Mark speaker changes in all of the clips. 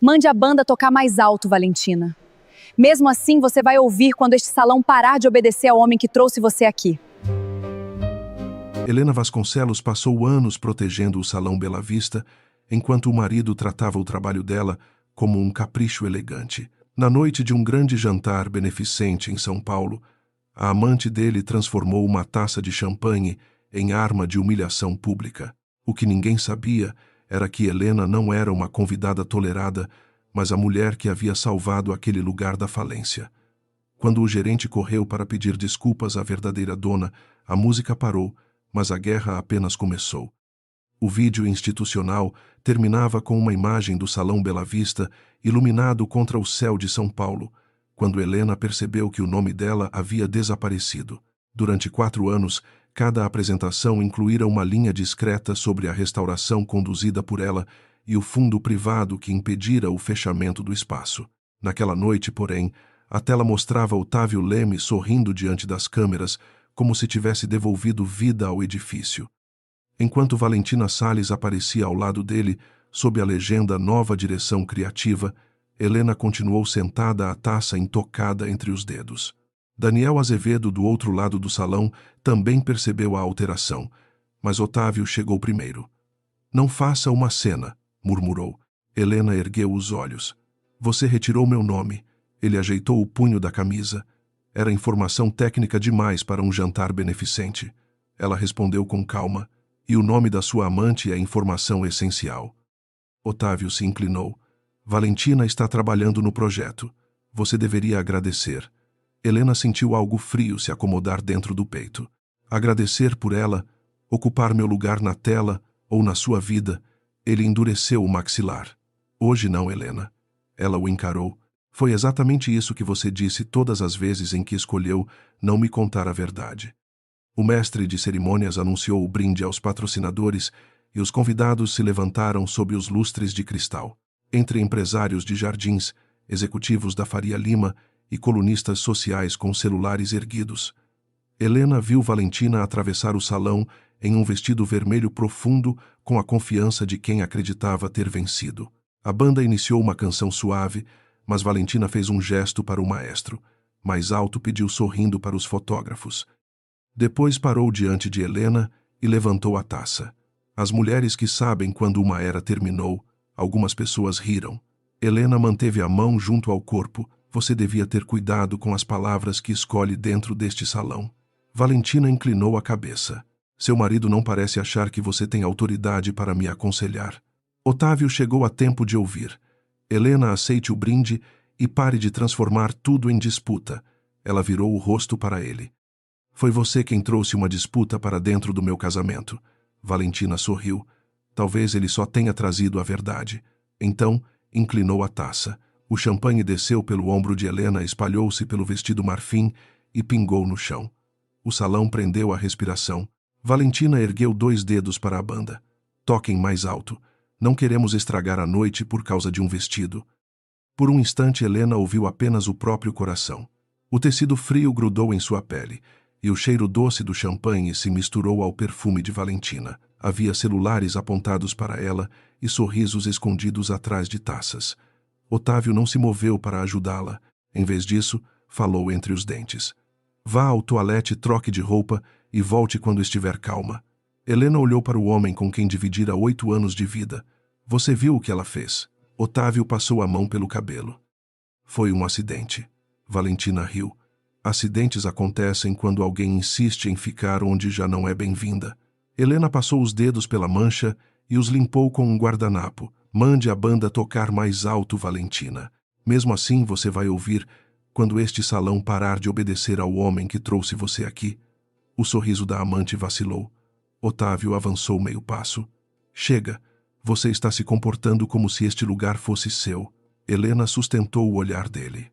Speaker 1: Mande a banda tocar mais alto, Valentina. Mesmo assim, você vai ouvir quando este salão parar de obedecer ao homem que trouxe você aqui.
Speaker 2: Helena Vasconcelos passou anos protegendo o Salão Bela Vista, enquanto o marido tratava o trabalho dela como um capricho elegante. Na noite de um grande jantar beneficente em São Paulo, a amante dele transformou uma taça de champanhe em arma de humilhação pública. O que ninguém sabia era que Helena não era uma convidada tolerada, mas a mulher que havia salvado aquele lugar da falência. Quando o gerente correu para pedir desculpas à verdadeira dona, a música parou, mas a guerra apenas começou. O vídeo institucional terminava com uma imagem do Salão Bela Vista iluminado contra o céu de São Paulo, quando Helena percebeu que o nome dela havia desaparecido. Durante 4 anos, cada apresentação incluíra uma linha discreta sobre a restauração conduzida por ela e o fundo privado que impedira o fechamento do espaço. Naquela noite, porém, a tela mostrava Otávio Leme sorrindo diante das câmeras, como se tivesse devolvido vida ao edifício. Enquanto Valentina Salles aparecia ao lado dele, sob a legenda Nova Direção Criativa, Helena continuou sentada à taça intocada entre os dedos. Daniel Azevedo, do outro lado do salão, também percebeu a alteração, mas Otávio chegou primeiro. "Não faça uma cena", murmurou. Helena ergueu os olhos. "Você retirou meu nome." Ele ajeitou o punho da camisa. Era informação técnica demais para um jantar beneficente. Ela respondeu com calma. "E o nome da sua amante é informação essencial." Otávio se inclinou. "Valentina está trabalhando no projeto. Você deveria agradecer." Helena sentiu algo frio se acomodar dentro do peito. Agradecer por ela, ocupar meu lugar na tela ou na sua vida. Ele endureceu o maxilar. "Hoje não, Helena." Ela o encarou. "Foi exatamente isso que você disse todas as vezes em que escolheu não me contar a verdade." O mestre de cerimônias anunciou o brinde aos patrocinadores e os convidados se levantaram sob os lustres de cristal. Entre empresários de jardins, executivos da Faria Lima e colunistas sociais com celulares erguidos, Helena viu Valentina atravessar o salão em um vestido vermelho profundo com a confiança de quem acreditava ter vencido. A banda iniciou uma canção suave, mas Valentina fez um gesto para o maestro. Mais alto pediu sorrindo para os fotógrafos. Depois parou diante de Helena e levantou a taça. As mulheres que sabem quando uma era terminou, algumas pessoas riram. Helena manteve a mão junto ao corpo. "Você devia ter cuidado com as palavras que escolhe dentro deste salão." Valentina inclinou a cabeça. "Seu marido não parece achar que você tem autoridade para me aconselhar." Otávio chegou a tempo de ouvir. "Helena, aceite o brinde e pare de transformar tudo em disputa." Ela virou o rosto para ele. "Foi você quem trouxe uma disputa para dentro do meu casamento." Valentina sorriu. Talvez ele só tenha trazido a verdade. Então, inclinou a taça. O champanhe desceu pelo ombro de Helena, espalhou-se pelo vestido marfim e pingou no chão. O salão prendeu a respiração. Valentina ergueu 2 dedos para a banda. "Toquem mais alto. Não queremos estragar a noite por causa de um vestido." Por um instante, Helena ouviu apenas o próprio coração. O tecido frio grudou em sua pele, e o cheiro doce do champanhe se misturou ao perfume de Valentina. Havia celulares apontados para ela e sorrisos escondidos atrás de taças. Otávio não se moveu para ajudá-la. Em vez disso, falou entre os dentes. "Vá ao toalete, troque de roupa e volte quando estiver calma." Helena olhou para o homem com quem dividira 8 anos de vida. "Você viu o que ela fez?" Otávio passou a mão pelo cabelo. "Foi um acidente." Valentina riu. "Acidentes acontecem quando alguém insiste em ficar onde já não é bem-vinda." Helena passou os dedos pela mancha e os limpou com um guardanapo. "Mande a banda tocar mais alto, Valentina. Mesmo assim você vai ouvir quando este salão parar de obedecer ao homem que trouxe você aqui." O sorriso da amante vacilou. Otávio avançou meio passo. "Chega, você está se comportando como se este lugar fosse seu." Helena sustentou o olhar dele.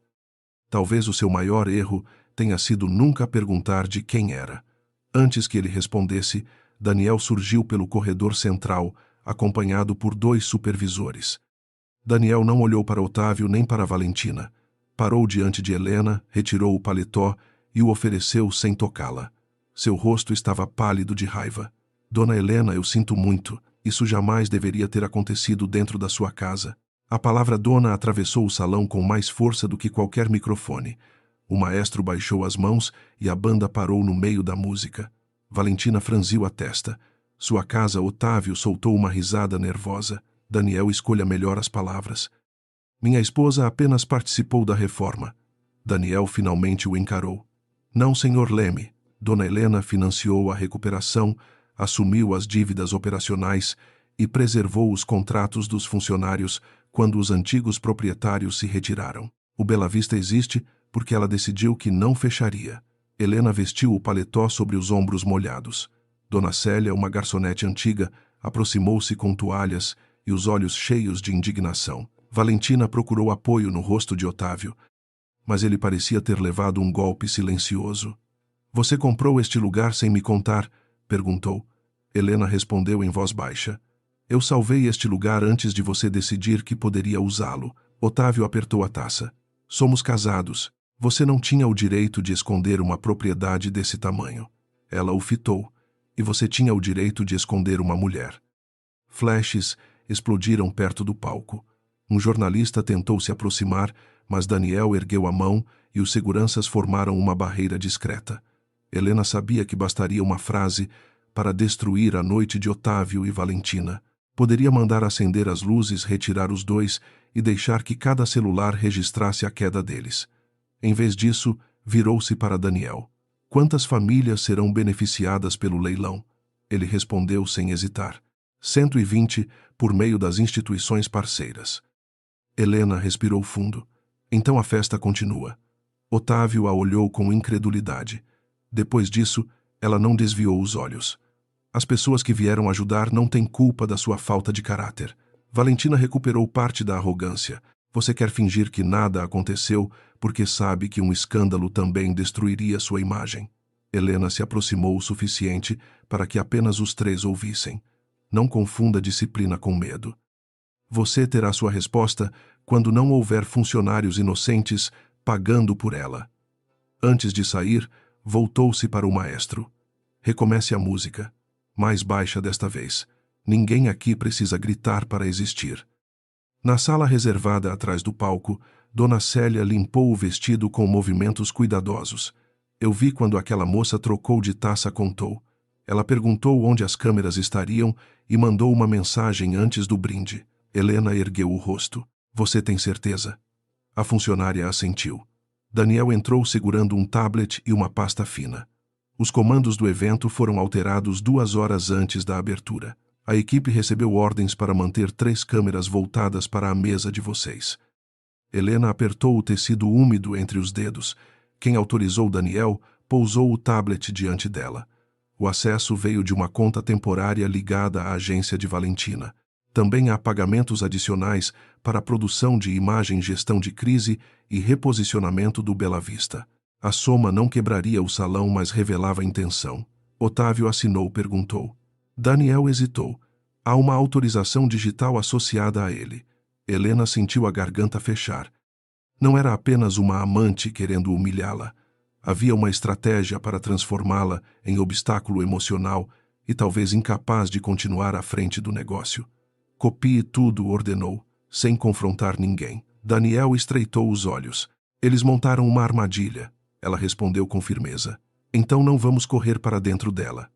Speaker 2: Talvez o seu maior erro tenha sido nunca perguntar de quem era. Antes que ele respondesse, Daniel surgiu pelo corredor central, acompanhado por 2 supervisores. Daniel não olhou para Otávio nem para Valentina. Parou diante de Helena, retirou o paletó e o ofereceu sem tocá-la. Seu rosto estava pálido de raiva. "Dona Helena, eu sinto muito. Isso jamais deveria ter acontecido dentro da sua casa." A palavra dona atravessou o salão com mais força do que qualquer microfone. O maestro baixou as mãos e a banda parou no meio da música. Valentina franziu a testa. Sua casa, Otávio, soltou uma risada nervosa. Daniel, escolha melhor as palavras. Minha esposa apenas participou da reforma. Daniel finalmente o encarou. Não, senhor Leme. Dona Helena financiou a recuperação, assumiu as dívidas operacionais e preservou os contratos dos funcionários quando os antigos proprietários se retiraram. O Bela Vista existe porque ela decidiu que não fecharia. Helena vestiu o paletó sobre os ombros molhados. Dona Célia, uma garçonete antiga, aproximou-se com toalhas e os olhos cheios de indignação. Valentina procurou apoio no rosto de Otávio, mas ele parecia ter levado um golpe silencioso. Você comprou este lugar sem me contar? Perguntou. Helena respondeu em voz baixa. Eu salvei este lugar antes de você decidir que poderia usá-lo. Otávio apertou a taça. Somos casados. Você não tinha o direito de esconder uma propriedade desse tamanho. Ela o fitou. E você tinha o direito de esconder uma mulher. Flashes explodiram perto do palco. Um jornalista tentou se aproximar, mas Daniel ergueu a mão e os seguranças formaram uma barreira discreta. Helena sabia que bastaria uma frase para destruir a noite de Otávio e Valentina. Poderia mandar acender as luzes, retirar os dois e deixar que cada celular registrasse a queda deles. Em vez disso, virou-se para Daniel. Quantas famílias serão beneficiadas pelo leilão? Ele respondeu sem hesitar. 120 por meio das instituições parceiras. Helena respirou fundo. Então a festa continua. Otávio a olhou com incredulidade. Depois disso, ela não desviou os olhos. As pessoas que vieram ajudar não têm culpa da sua falta de caráter. Valentina recuperou parte da arrogância. Você quer fingir que nada aconteceu porque sabe que um escândalo também destruiria sua imagem. Helena se aproximou o suficiente para que apenas os três ouvissem. Não confunda disciplina com medo. Você terá sua resposta quando não houver funcionários inocentes pagando por ela. Antes de sair, voltou-se para o maestro. Recomece a música. Mais baixa desta vez. Ninguém aqui precisa gritar para existir. Na sala reservada atrás do palco, Dona Célia limpou o vestido com movimentos cuidadosos. Eu vi quando aquela moça trocou de taça, contou. Ela perguntou onde as câmeras estariam e mandou uma mensagem antes do brinde. Helena ergueu o rosto. Você tem certeza? A funcionária assentiu. Daniel entrou segurando um tablet e uma pasta fina. Os comandos do evento foram alterados 2 horas antes da abertura. A equipe recebeu ordens para manter 3 câmeras voltadas para a mesa de vocês. Helena apertou o tecido úmido entre os dedos. Quem autorizou Daniel pousou o tablet diante dela. O acesso veio de uma conta temporária ligada à agência de Valentina. Também há pagamentos adicionais para a produção de imagem, gestão de crise e reposicionamento do Bela Vista. A soma não quebraria o salão, mas revelava intenção. Otávio assinou, perguntou. Daniel hesitou. Há uma autorização digital associada a ele. Helena sentiu a garganta fechar. Não era apenas uma amante querendo humilhá-la. Havia uma estratégia para transformá-la em obstáculo emocional e talvez incapaz de continuar à frente do negócio. Copie tudo, ordenou, sem confrontar ninguém. Daniel estreitou os olhos. Eles montaram uma armadilha. Ela respondeu com firmeza. Então não vamos correr para dentro dela.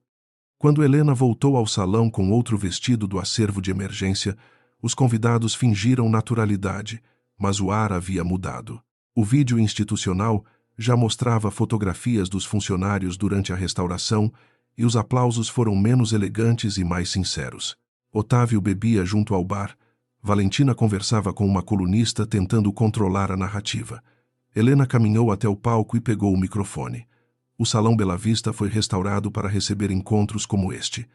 Speaker 2: Quando Helena voltou ao salão com outro vestido do acervo de emergência, os convidados fingiram naturalidade, mas o ar havia mudado. O vídeo institucional já mostrava fotografias dos funcionários durante a restauração e os aplausos foram menos elegantes e mais sinceros. Otávio bebia junto ao bar. Valentina conversava com uma colunista tentando controlar a narrativa. Helena caminhou até o palco e pegou o microfone. O Salão Bela Vista foi restaurado para receber encontros como este.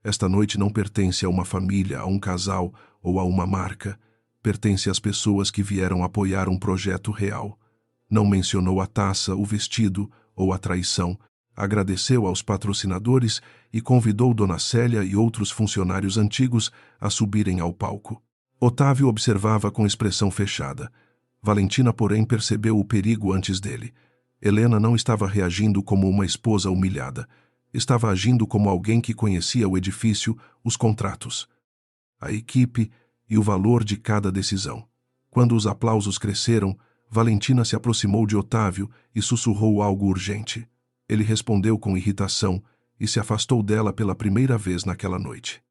Speaker 2: Esta noite não pertence a uma família, a um casal ou a uma marca. Pertence às pessoas que vieram apoiar um projeto real. Não mencionou a taça, o vestido ou a traição. Agradeceu aos patrocinadores e convidou Dona Célia e outros funcionários antigos a subirem ao palco. Otávio observava com expressão fechada. Valentina, porém, percebeu o perigo antes dele. Helena não estava reagindo como uma esposa humilhada. Estava agindo como alguém que conhecia o edifício, os contratos. A equipe e o valor de cada decisão. Quando os aplausos cresceram, Valentina se aproximou de Otávio e sussurrou algo urgente. Ele respondeu com irritação e se afastou dela pela primeira vez naquela noite.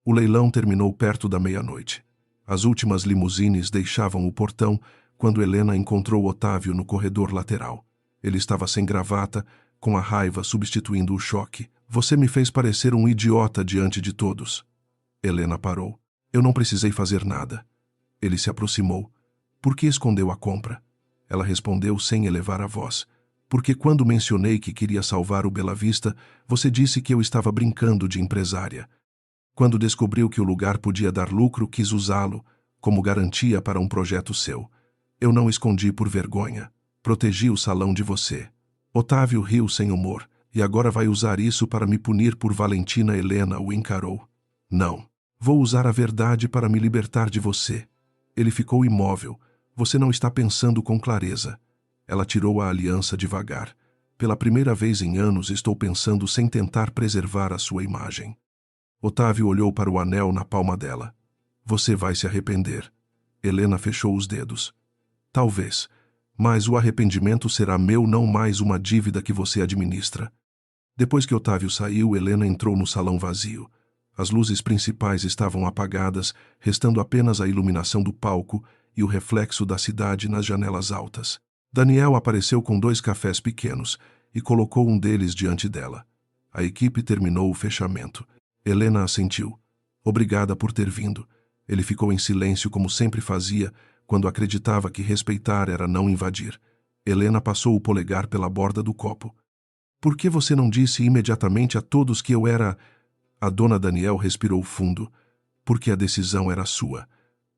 Speaker 2: O leilão terminou perto da meia-noite. As últimas limusines deixavam o portão quando Helena encontrou Otávio no corredor lateral. Ele estava sem gravata, com a raiva substituindo o choque. Você me fez parecer um idiota diante de todos. Helena parou. Eu não precisei fazer nada. Ele se aproximou. Por que escondeu a compra? Ela respondeu sem elevar a voz. Porque quando mencionei que queria salvar o Bela Vista, você disse que eu estava brincando de empresária. Quando descobriu que o lugar podia dar lucro, quis usá-lo como garantia para um projeto seu. Eu não escondi por vergonha. Protegi o salão de você. Otávio riu sem humor. E agora vai usar isso para me punir por Valentina. Helena o encarou. Não. Vou usar a verdade para me libertar de você. Ele ficou imóvel. Você não está pensando com clareza. Ela tirou a aliança devagar. Pela primeira vez em anos estou pensando sem tentar preservar a sua imagem. Otávio olhou para o anel na palma dela. Você vai se arrepender. Helena fechou os dedos. Talvez, mas o arrependimento será meu, não mais uma dívida que você administra. Depois que Otávio saiu, Helena entrou no salão vazio. As luzes principais estavam apagadas, restando apenas a iluminação do palco e o reflexo da cidade nas janelas altas. Daniel apareceu com 2 cafés pequenos e colocou um deles diante dela. A equipe terminou o fechamento. Helena assentiu. Obrigada por ter vindo. Ele ficou em silêncio como sempre fazia quando acreditava que respeitar era não invadir. Helena passou o polegar pela borda do copo. Por que você não disse imediatamente a todos que eu era... A dona Daniel respirou fundo. Porque a decisão era sua.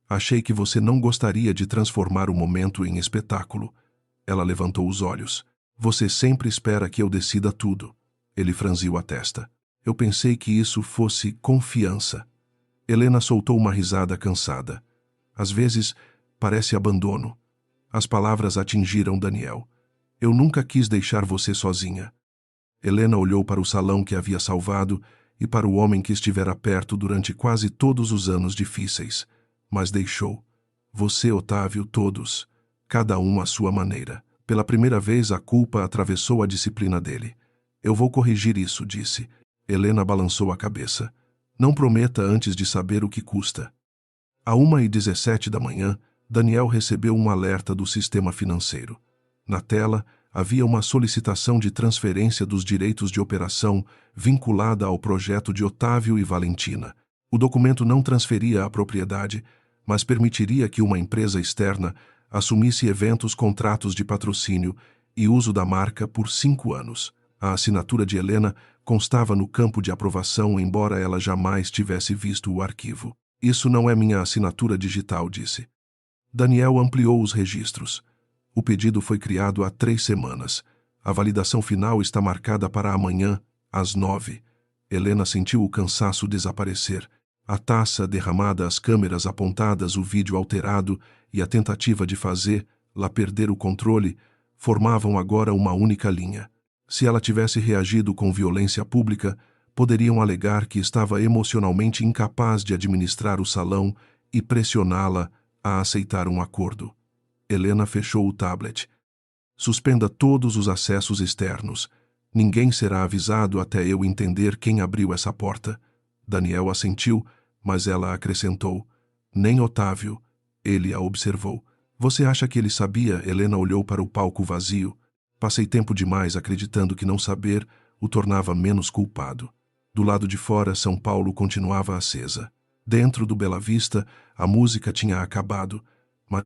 Speaker 2: Achei que você não gostaria de transformar o momento em espetáculo. Ela levantou os olhos. Você sempre espera que eu decida tudo. Ele franziu a testa. Eu pensei que isso fosse confiança. Helena soltou uma risada cansada. Às vezes, parece abandono. As palavras atingiram Daniel. Eu nunca quis deixar você sozinha. Helena olhou para o salão que havia salvado e para o homem que estivera perto durante quase todos os anos difíceis. Mas deixou. Você, Otávio, todos. Cada um à sua maneira. Pela primeira vez a culpa atravessou a disciplina dele. Eu vou corrigir isso, disse. Helena balançou a cabeça. Não prometa antes de saber o que custa. À 1h17 da manhã, Daniel recebeu um alerta do sistema financeiro. Na tela, havia uma solicitação de transferência dos direitos de operação vinculada ao projeto de Otávio e Valentina. O documento não transferia a propriedade, mas permitiria que uma empresa externa assumisse eventos, contratos de patrocínio e uso da marca por 5 anos. A assinatura de Helena constava no campo de aprovação, embora ela jamais tivesse visto o arquivo. Isso não é minha assinatura digital, disse. Daniel ampliou os registros. O pedido foi criado há 3 semanas. A validação final está marcada para amanhã, às 9. Helena sentiu o cansaço desaparecer. A taça derramada, as câmeras apontadas, o vídeo alterado e a tentativa de fazê-la perder o controle formavam agora uma única linha. Se ela tivesse reagido com violência pública, poderiam alegar que estava emocionalmente incapaz de administrar o salão e pressioná-la a aceitar um acordo. Helena fechou o tablet. Suspenda todos os acessos externos. Ninguém será avisado até eu entender quem abriu essa porta. Daniel assentiu, mas ela acrescentou. Nem Otávio. Ele a observou. Você acha que ele sabia? Helena olhou para o palco vazio. Passei tempo demais acreditando que não saber o tornava menos culpado. Do lado de fora, São Paulo continuava acesa. Dentro do Bela Vista, a música tinha acabado, mas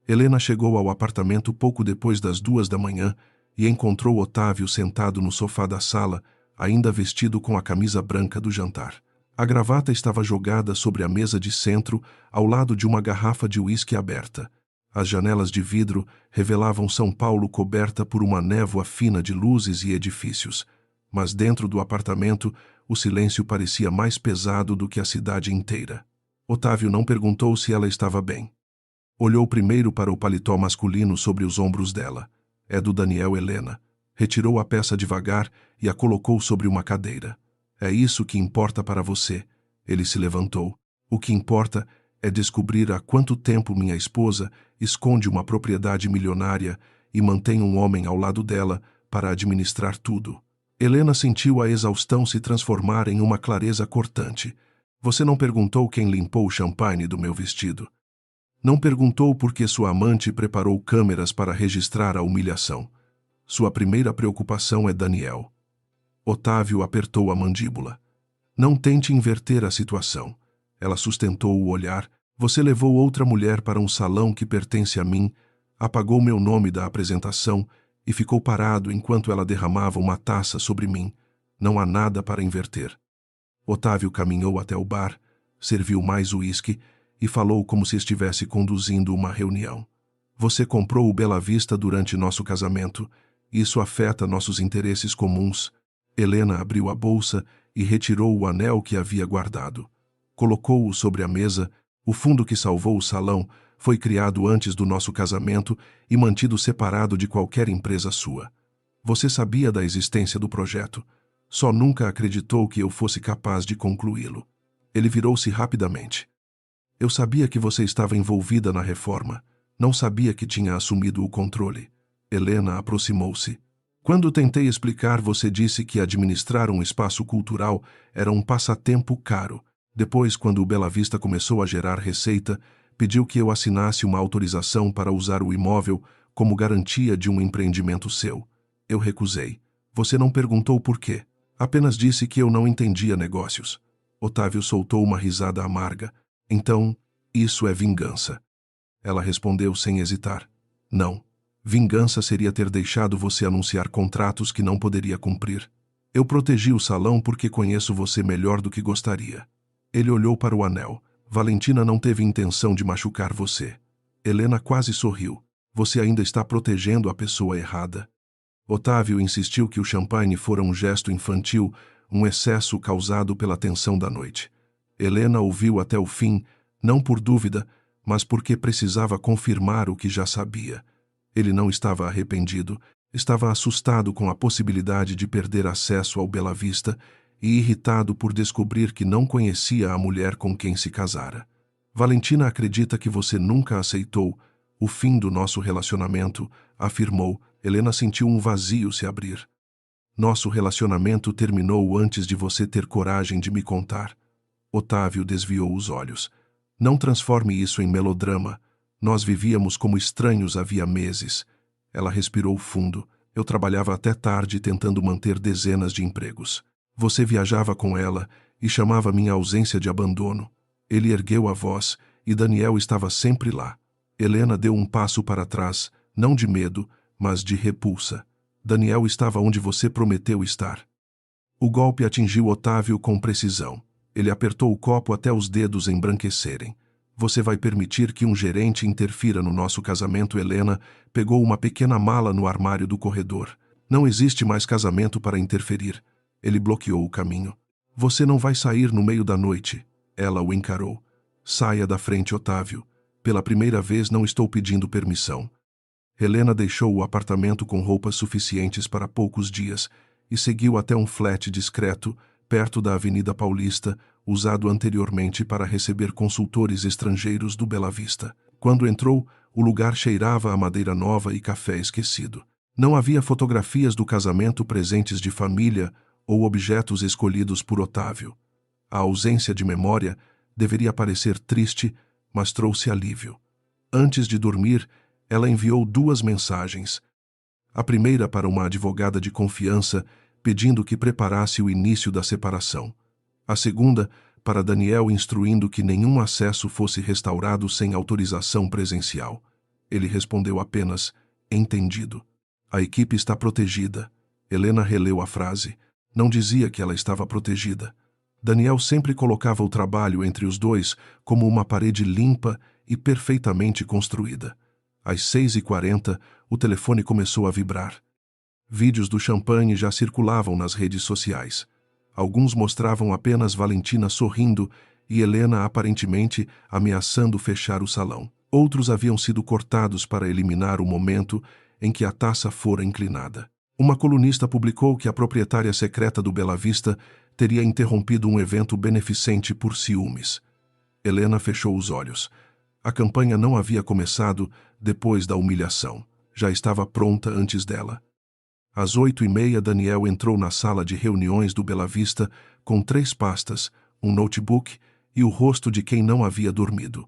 Speaker 2: Helena chegou ao apartamento pouco depois das 2 da manhã e encontrou Otávio sentado no sofá da sala, ainda vestido com a camisa branca do jantar. A gravata estava jogada sobre a mesa de centro, ao lado de uma garrafa de uísque aberta. As janelas de vidro revelavam São Paulo coberta por uma névoa fina de luzes e edifícios. Mas dentro do apartamento, o silêncio parecia mais pesado do que a cidade inteira. Otávio não perguntou se ela estava bem. Olhou primeiro para o paletó masculino sobre os ombros dela. É do Daniel. Helena. Retirou a peça devagar e a colocou sobre uma cadeira. É isso que importa para você. Ele se levantou. O que importa é descobrir há quanto tempo minha esposa esconde uma propriedade milionária e mantém um homem ao lado dela para administrar tudo. Helena sentiu a exaustão se transformar em uma clareza cortante. Você não perguntou quem limpou o champanhe do meu vestido. Não perguntou por que sua amante preparou câmeras para registrar a humilhação. Sua primeira preocupação é Daniel. Otávio apertou a mandíbula. Não tente inverter a situação. Ela sustentou o olhar. Você levou outra mulher para um salão que pertence a mim, apagou meu nome da apresentação e ficou parado enquanto ela derramava uma taça sobre mim. Não há nada para inverter. Otávio caminhou até o bar, serviu mais uísque e falou como se estivesse conduzindo uma reunião. Você comprou o Bela Vista durante nosso casamento. Isso afeta nossos interesses comuns. Helena abriu a bolsa e retirou o anel que havia guardado. Colocou-o sobre a mesa. O fundo que salvou o salão foi criado antes do nosso casamento e mantido separado de qualquer empresa sua. Você sabia da existência do projeto. Só nunca acreditou que eu fosse capaz de concluí-lo. Ele virou-se rapidamente. Eu sabia que você estava envolvida na reforma. Não sabia que tinha assumido o controle. Helena aproximou-se. Quando tentei explicar, você disse que administrar um espaço cultural era um passatempo caro. Depois, quando o Bela Vista começou a gerar receita, pediu que eu assinasse uma autorização para usar o imóvel como garantia de um empreendimento seu. Eu recusei. Você não perguntou por quê. Apenas disse que eu não entendia negócios. Otávio soltou uma risada amarga. Então, isso é vingança. Ela respondeu sem hesitar. Não. Vingança seria ter deixado você anunciar contratos que não poderia cumprir. Eu protegi o salão porque conheço você melhor do que gostaria. Ele olhou para o anel. Valentina não teve intenção de machucar você. Helena quase sorriu. Você ainda está protegendo a pessoa errada. Otávio insistiu que o champanhe fora um gesto infantil, um excesso causado pela tensão da noite. Helena ouviu até o fim, não por dúvida, mas porque precisava confirmar o que já sabia. Ele não estava arrependido, estava assustado com a possibilidade de perder acesso ao Bela Vista e irritado por descobrir que não conhecia a mulher com quem se casara. Valentina acredita que você nunca aceitou o fim do nosso relacionamento, afirmou. Helena sentiu um vazio se abrir. Nosso relacionamento terminou antes de você ter coragem de me contar. Otávio desviou os olhos. Não transforme isso em melodrama. Nós vivíamos como estranhos havia meses. Ela respirou fundo. Eu trabalhava até tarde tentando manter dezenas de empregos. Você viajava com ela e chamava minha ausência de abandono. Ele ergueu a voz e Daniel estava sempre lá. Helena deu um passo para trás, não de medo, mas de repulsa. Daniel estava onde você prometeu estar. O golpe atingiu Otávio com precisão. Ele apertou o copo até os dedos embranquecerem. Você vai permitir que um gerente interfira no nosso casamento? Helena pegou uma pequena mala no armário do corredor. Não existe mais casamento para interferir. Ele bloqueou o caminho. Você não vai sair no meio da noite. Ela o encarou. Saia da frente, Otávio. Pela primeira vez não estou pedindo permissão. Helena deixou o apartamento com roupas suficientes para poucos dias e seguiu até um flat discreto, perto da Avenida Paulista, usado anteriormente para receber consultores estrangeiros do Bela Vista. Quando entrou, o lugar cheirava a madeira nova e café esquecido. Não havia fotografias do casamento, presentes de família ou objetos escolhidos por Otávio. A ausência de memória deveria parecer triste, mas trouxe alívio. Antes de dormir, ela enviou 2 mensagens. A primeira para uma advogada de confiança, pedindo que preparasse o início da separação. A segunda para Daniel, instruindo que nenhum acesso fosse restaurado sem autorização presencial. Ele respondeu apenas, entendido. A equipe está protegida. Helena releu a frase. Não dizia que ela estava protegida. Daniel sempre colocava o trabalho entre os dois como uma parede limpa e perfeitamente construída. Às 6h40, o telefone começou a vibrar. Vídeos do champanhe já circulavam nas redes sociais. Alguns mostravam apenas Valentina sorrindo e Helena aparentemente ameaçando fechar o salão. Outros haviam sido cortados para eliminar o momento em que a taça fora inclinada. Uma colunista publicou que a proprietária secreta do Bela Vista teria interrompido um evento beneficente por ciúmes. Helena fechou os olhos. A campanha não havia começado depois da humilhação. Já estava pronta antes dela. Às 8h30, Daniel entrou na sala de reuniões do Bela Vista com 3 pastas, um notebook e o rosto de quem não havia dormido.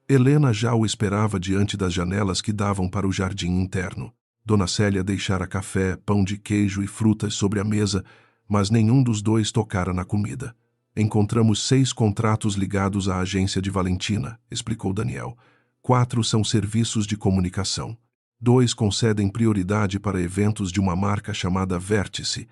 Speaker 2: Helena já o esperava diante das janelas que davam para o jardim interno. Dona Célia deixara café, pão de queijo e frutas sobre a mesa, mas nenhum dos dois tocara na comida. Encontramos 6 contratos ligados à agência de Valentina, explicou Daniel. 4 são serviços de comunicação. 2 concedem prioridade para eventos de uma marca chamada Vértice.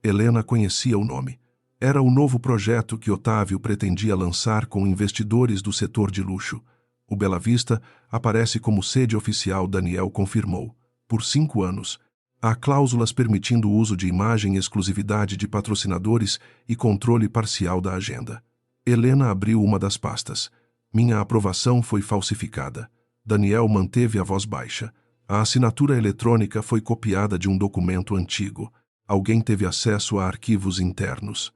Speaker 2: Helena conhecia o nome. Era o novo projeto que Otávio pretendia lançar com investidores do setor de luxo. O Bela Vista aparece como sede oficial, Daniel confirmou. Por 5 anos. Há cláusulas permitindo o uso de imagem e exclusividade de patrocinadores e controle parcial da agenda. Helena abriu uma das pastas. Minha aprovação foi falsificada. Daniel manteve a voz baixa. A assinatura eletrônica foi copiada de um documento antigo. Alguém teve acesso a arquivos internos.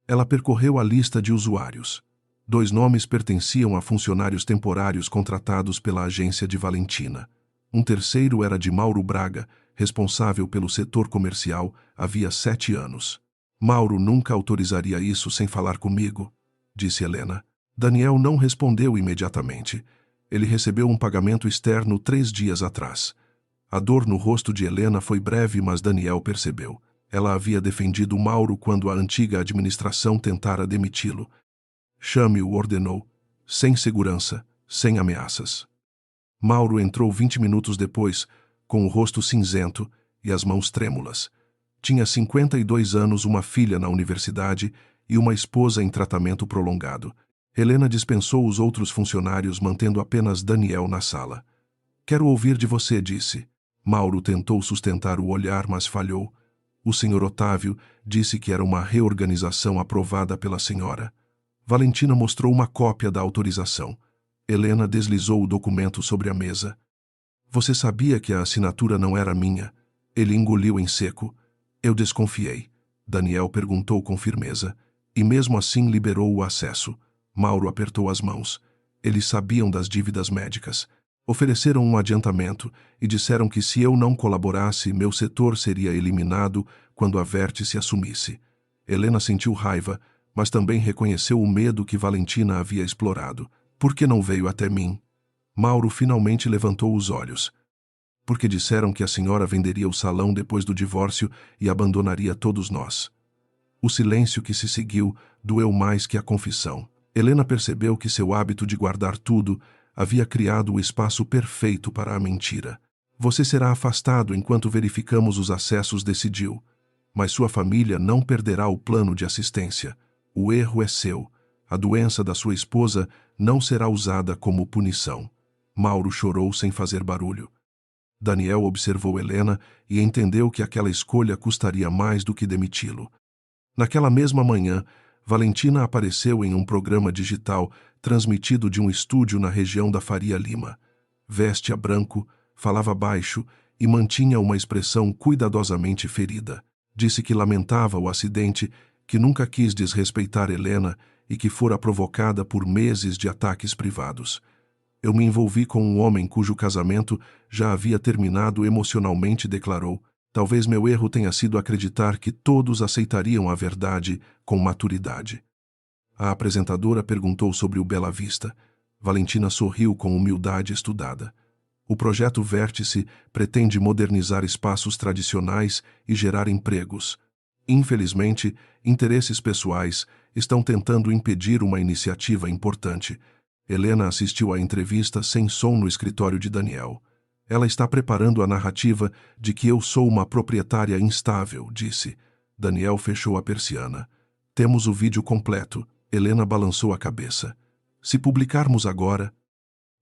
Speaker 2: Ela percorreu a lista de usuários. 2 nomes pertenciam a funcionários temporários contratados pela agência de Valentina. Um terceiro era de Mauro Braga, responsável pelo setor comercial, havia 7 anos. Mauro nunca autorizaria isso sem falar comigo, disse Helena. Daniel não respondeu imediatamente. Ele recebeu um pagamento externo 3 dias atrás. A dor no rosto de Helena foi breve, mas Daniel percebeu. Ela havia defendido Mauro quando a antiga administração tentara demiti-lo. Chame-o, ordenou, sem segurança, sem ameaças. Mauro entrou 20 minutos depois, com o rosto cinzento e as mãos trêmulas. Tinha 52 anos, uma filha na universidade e uma esposa em tratamento prolongado. Helena dispensou os outros funcionários, mantendo apenas Daniel na sala. Quero ouvir de você, disse. Mauro tentou sustentar o olhar, mas falhou. O Sr. Otávio disse que era uma reorganização aprovada pela senhora. Valentina mostrou uma cópia da autorização. Helena deslizou o documento sobre a mesa. Você sabia que a assinatura não era minha? Ele engoliu em seco. Eu desconfiei. Daniel perguntou com firmeza. E mesmo assim liberou o acesso. Mauro apertou as mãos. Eles sabiam das dívidas médicas. Ofereceram um adiantamento e disseram que se eu não colaborasse, meu setor seria eliminado quando a Vértice assumisse. Helena sentiu raiva, mas também reconheceu o medo que Valentina havia explorado. Por que não veio até mim? Mauro finalmente levantou os olhos. Porque disseram que a senhora venderia o salão depois do divórcio e abandonaria todos nós. O silêncio que se seguiu doeu mais que a confissão. Helena percebeu que seu hábito de guardar tudo havia criado o espaço perfeito para a mentira. Você será afastado enquanto verificamos os acessos, decidiu. Mas sua família não perderá o plano de assistência. O erro é seu. A doença da sua esposa não será usada como punição. Mauro chorou sem fazer barulho. Daniel observou Helena e entendeu que aquela escolha custaria mais do que demiti-lo. Naquela mesma manhã, Valentina apareceu em um programa digital transmitido de um estúdio na região da Faria Lima. Vestia branco, falava baixo e mantinha uma expressão cuidadosamente ferida. Disse que lamentava o acidente, que nunca quis desrespeitar Helena e que fora provocada por meses de ataques privados. Eu me envolvi com um homem cujo casamento já havia terminado emocionalmente, declarou. Talvez meu erro tenha sido acreditar que todos aceitariam a verdade com maturidade. A apresentadora perguntou sobre o Bela Vista. Valentina sorriu com humildade estudada. O projeto Vértice pretende modernizar espaços tradicionais e gerar empregos. Infelizmente, interesses pessoais estão tentando impedir uma iniciativa importante. Helena assistiu à entrevista sem som no escritório de Daniel. Ela está preparando a narrativa de que eu sou uma proprietária instável, disse. Daniel fechou a persiana. Temos o vídeo completo. Helena balançou a cabeça. Se publicarmos agora...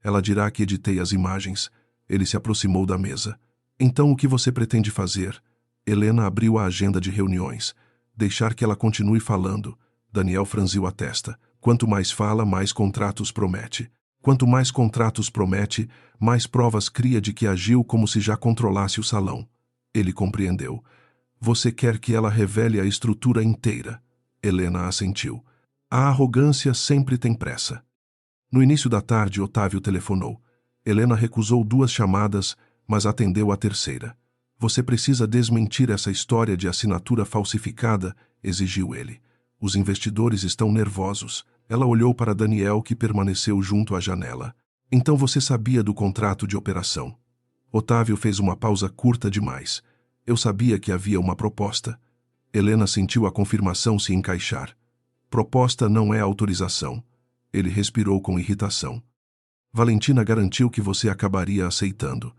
Speaker 2: Ela dirá que editei as imagens. Ele se aproximou da mesa. Então o que você pretende fazer? Helena abriu a agenda de reuniões. Deixar que ela continue falando. Daniel franziu a testa. Quanto mais fala, mais contratos promete. Quanto mais contratos promete, mais provas cria de que agiu como se já controlasse o salão. Ele compreendeu. Você quer que ela revele a estrutura inteira. Helena assentiu. A arrogância sempre tem pressa. No início da tarde, Otávio telefonou. Helena recusou 2 chamadas, mas atendeu a terceira. Você precisa desmentir essa história de assinatura falsificada, exigiu ele. Os investidores estão nervosos. Ela olhou para Daniel, que permaneceu junto à janela. Então você sabia do contrato de operação? Otávio fez uma pausa curta demais. Eu sabia que havia uma proposta. Helena sentiu a confirmação se encaixar. Proposta não é autorização. Ele respirou com irritação. Valentina garantiu que você acabaria aceitando.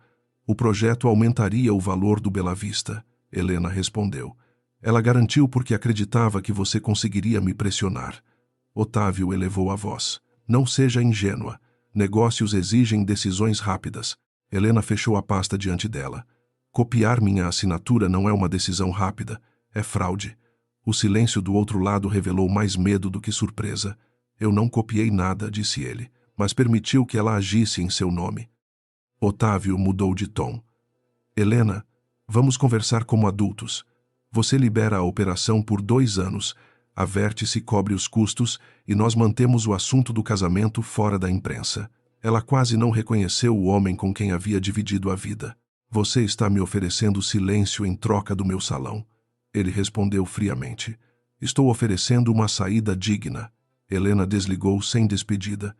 Speaker 2: O projeto aumentaria o valor do Bela Vista, Helena respondeu. Ela garantiu porque acreditava que você conseguiria me pressionar. Otávio elevou a voz. Não seja ingênua. Negócios exigem decisões rápidas. Helena fechou a pasta diante dela. Copiar minha assinatura não é uma decisão rápida. É fraude. O silêncio do outro lado revelou mais medo do que surpresa. Eu não copiei nada, disse ele, mas permitiu que ela agisse em seu nome. Otávio mudou de tom. Helena, vamos conversar como adultos. Você libera a operação por 2 anos, a Vértice cobre os custos e nós mantemos o assunto do casamento fora da imprensa. Ela quase não reconheceu o homem com quem havia dividido a vida. Você está me oferecendo silêncio em troca do meu salão. Ele respondeu friamente. Estou oferecendo uma saída digna. Helena desligou sem despedida.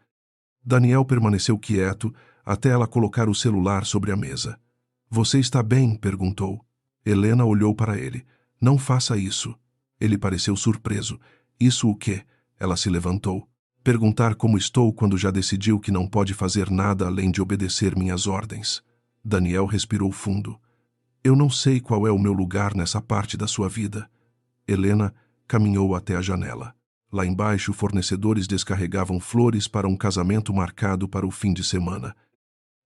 Speaker 2: Daniel permaneceu quieto até ela colocar o celular sobre a mesa. Você está bem? Perguntou. Helena olhou para ele. Não faça isso. Ele pareceu surpreso. Isso o quê? Ela se levantou. Perguntar como estou quando já decidiu que não pode fazer nada além de obedecer minhas ordens. Daniel respirou fundo. Eu não sei qual é o meu lugar nessa parte da sua vida. Helena caminhou até a janela. Lá embaixo, fornecedores descarregavam flores para um casamento marcado para o fim de semana.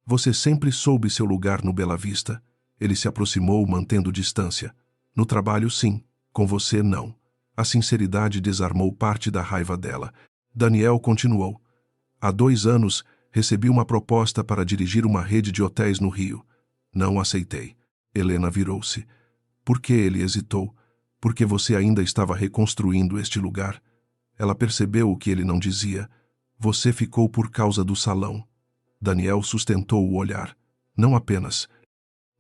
Speaker 2: Você sempre soube seu lugar no Bela Vista? Ele se aproximou, mantendo distância. No trabalho, sim. Com você, não. A sinceridade desarmou parte da raiva dela. Daniel continuou. Há 2 anos, recebi uma proposta para dirigir uma rede de hotéis no Rio. Não aceitei. Helena virou-se. Por que ele hesitou? Porque você ainda estava reconstruindo este lugar. Ela percebeu o que ele não dizia. Você ficou por causa do salão. Daniel sustentou o olhar. Não apenas.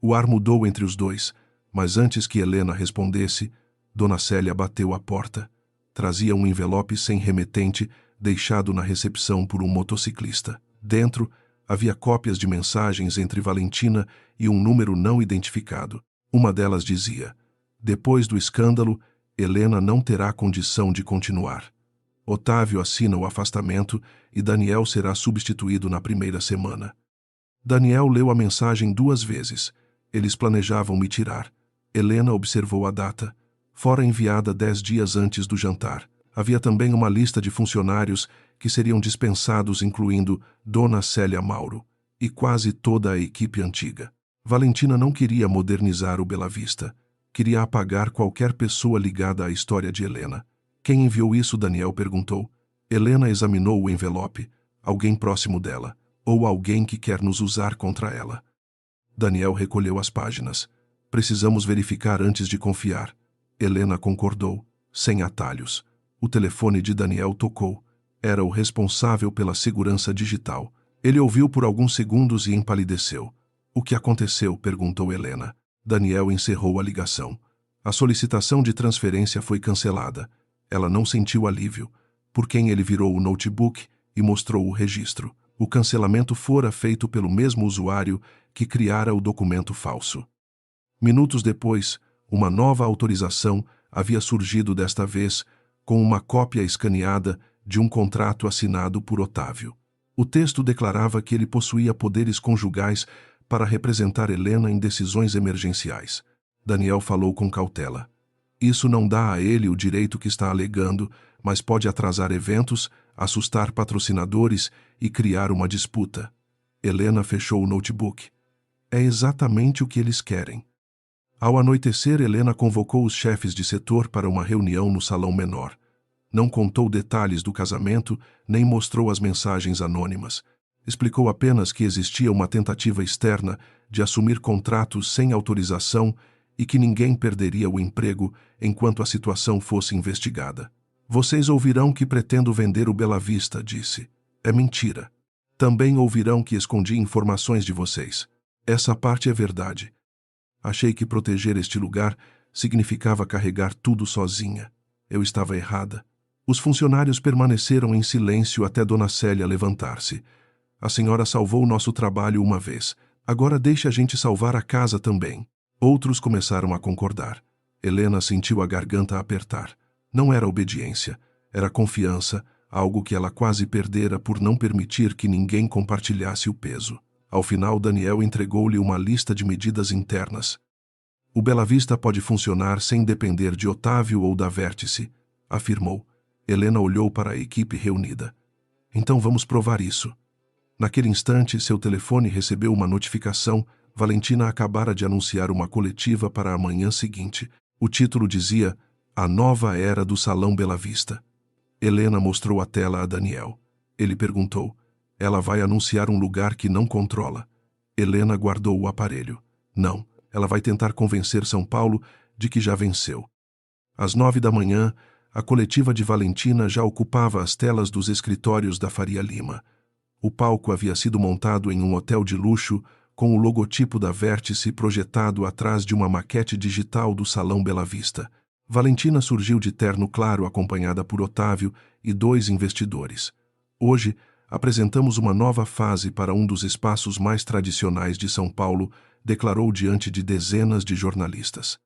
Speaker 2: O ar mudou entre os dois, mas antes que Helena respondesse, Dona Célia bateu à porta. Trazia um envelope sem remetente, deixado na recepção por um motociclista. Dentro, havia cópias de mensagens entre Valentina e um número não identificado. Uma delas dizia: depois do escândalo, Helena não terá condição de continuar. Otávio assina o afastamento e Daniel será substituído na primeira semana. Daniel leu a mensagem 2 vezes. Eles planejavam me tirar. Helena observou a data. Fora enviada 10 dias antes do jantar. Havia também uma lista de funcionários que seriam dispensados, incluindo Dona Célia Mauro e quase toda a equipe antiga. Valentina não queria modernizar o Bela Vista. Queria apagar qualquer pessoa ligada à história de Helena. Quem enviou isso? Daniel perguntou. Helena examinou o envelope. Alguém próximo dela, ou alguém que quer nos usar contra ela. Daniel recolheu as páginas. Precisamos verificar antes de confiar. Helena concordou, sem atalhos. O telefone de Daniel tocou. Era o responsável pela segurança digital. Ele ouviu por alguns segundos e empalideceu. O que aconteceu? Perguntou Helena. Daniel encerrou a ligação. A solicitação de transferência foi cancelada. Ela não sentiu alívio, por quem ele virou o notebook e mostrou o registro. O cancelamento fora feito pelo mesmo usuário que criara o documento falso. Minutos depois, uma nova autorização havia surgido, desta vez com uma cópia escaneada de um contrato assinado por Otávio. O texto declarava que ele possuía poderes conjugais para representar Helena em decisões emergenciais. Daniel falou com cautela. Isso não dá a ele o direito que está alegando, mas pode atrasar eventos, assustar patrocinadores e criar uma disputa. Helena fechou o notebook. É exatamente o que eles querem. Ao anoitecer, Helena convocou os chefes de setor para uma reunião no salão menor. Não contou detalhes do casamento, nem mostrou as mensagens anônimas. Explicou apenas que existia uma tentativa externa de assumir contratos sem autorização e que ninguém perderia o emprego enquanto a situação fosse investigada. Vocês ouvirão que pretendo vender o Bela Vista, disse. É mentira. Também ouvirão que escondi informações de vocês. Essa parte é verdade. Achei que proteger este lugar significava carregar tudo sozinha. Eu estava errada. Os funcionários permaneceram em silêncio até Dona Célia levantar-se. A senhora salvou nosso trabalho uma vez. Agora deixe a gente salvar a casa também. Outros começaram a concordar. Helena sentiu a garganta apertar. Não era obediência, era confiança, algo que ela quase perdera por não permitir que ninguém compartilhasse o peso. Ao final, Daniel entregou-lhe uma lista de medidas internas. O Bela Vista pode funcionar sem depender de Otávio ou da Vértice, afirmou. Helena olhou para a equipe reunida. Então vamos provar isso. Naquele instante, seu telefone recebeu uma notificação. Valentina acabara de anunciar uma coletiva para a manhã seguinte. O título dizia A Nova Era do Salão Bela Vista. Helena mostrou a tela a Daniel. Ele perguntou. Ela vai anunciar um lugar que não controla. Helena guardou o aparelho. Não, ela vai tentar convencer São Paulo de que já venceu. Às 9 da manhã, a coletiva de Valentina já ocupava as telas dos escritórios da Faria Lima. O palco havia sido montado em um hotel de luxo, com o logotipo da Vértice projetado atrás de uma maquete digital do Salão Bela Vista. Valentina surgiu de terno claro acompanhada por Otávio e 2 investidores. Hoje, apresentamos uma nova fase para um dos espaços mais tradicionais de São Paulo, declarou diante de dezenas de jornalistas.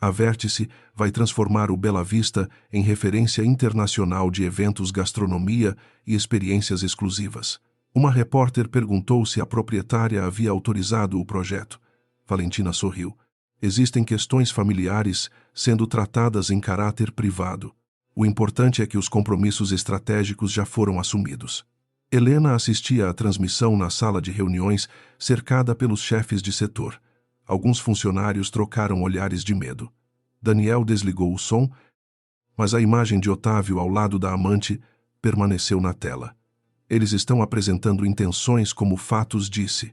Speaker 2: A Vértice vai transformar o Bela Vista em referência internacional de eventos, gastronomia e experiências exclusivas. Uma repórter perguntou se a proprietária havia autorizado o projeto. Valentina sorriu. Existem questões familiares sendo tratadas em caráter privado. O importante é que os compromissos estratégicos já foram assumidos. Helena assistia à transmissão na sala de reuniões, cercada pelos chefes de setor. Alguns funcionários trocaram olhares de medo. Daniel desligou o som, mas a imagem de Otávio ao lado da amante permaneceu na tela. Eles estão apresentando intenções como fatos, disse.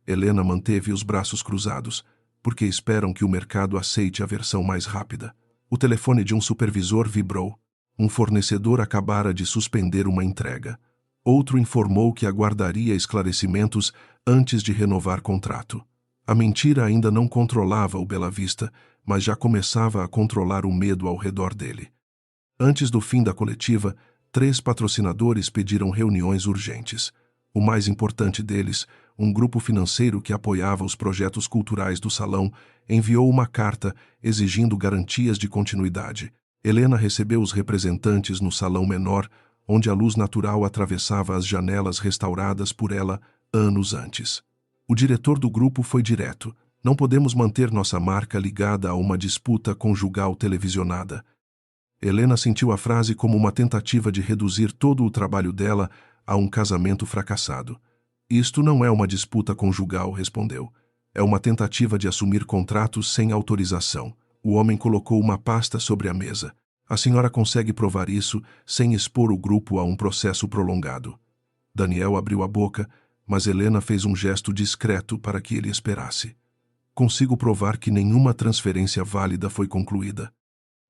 Speaker 2: Helena manteve os braços cruzados, porque esperam que o mercado aceite a versão mais rápida. O telefone de um supervisor vibrou. Um fornecedor acabara de suspender uma entrega. Outro informou que aguardaria esclarecimentos antes de renovar contrato. A mentira ainda não controlava o Bela Vista, mas já começava a controlar o medo ao redor dele. Antes do fim da coletiva, 3 patrocinadores pediram reuniões urgentes. O mais importante deles, um grupo financeiro que apoiava os projetos culturais do salão, enviou uma carta exigindo garantias de continuidade. Helena recebeu os representantes no salão menor, onde a luz natural atravessava as janelas restauradas por ela anos antes. O diretor do grupo foi direto. Não podemos manter nossa marca ligada a uma disputa conjugal televisionada. Helena sentiu a frase como uma tentativa de reduzir todo o trabalho dela a um casamento fracassado. Isto não é uma disputa conjugal, respondeu. É uma tentativa de assumir contratos sem autorização. O homem colocou uma pasta sobre a mesa. A senhora consegue provar isso sem expor o grupo a um processo prolongado. Daniel abriu a boca, mas Helena fez um gesto discreto para que ele esperasse. Consigo provar que nenhuma transferência válida foi concluída.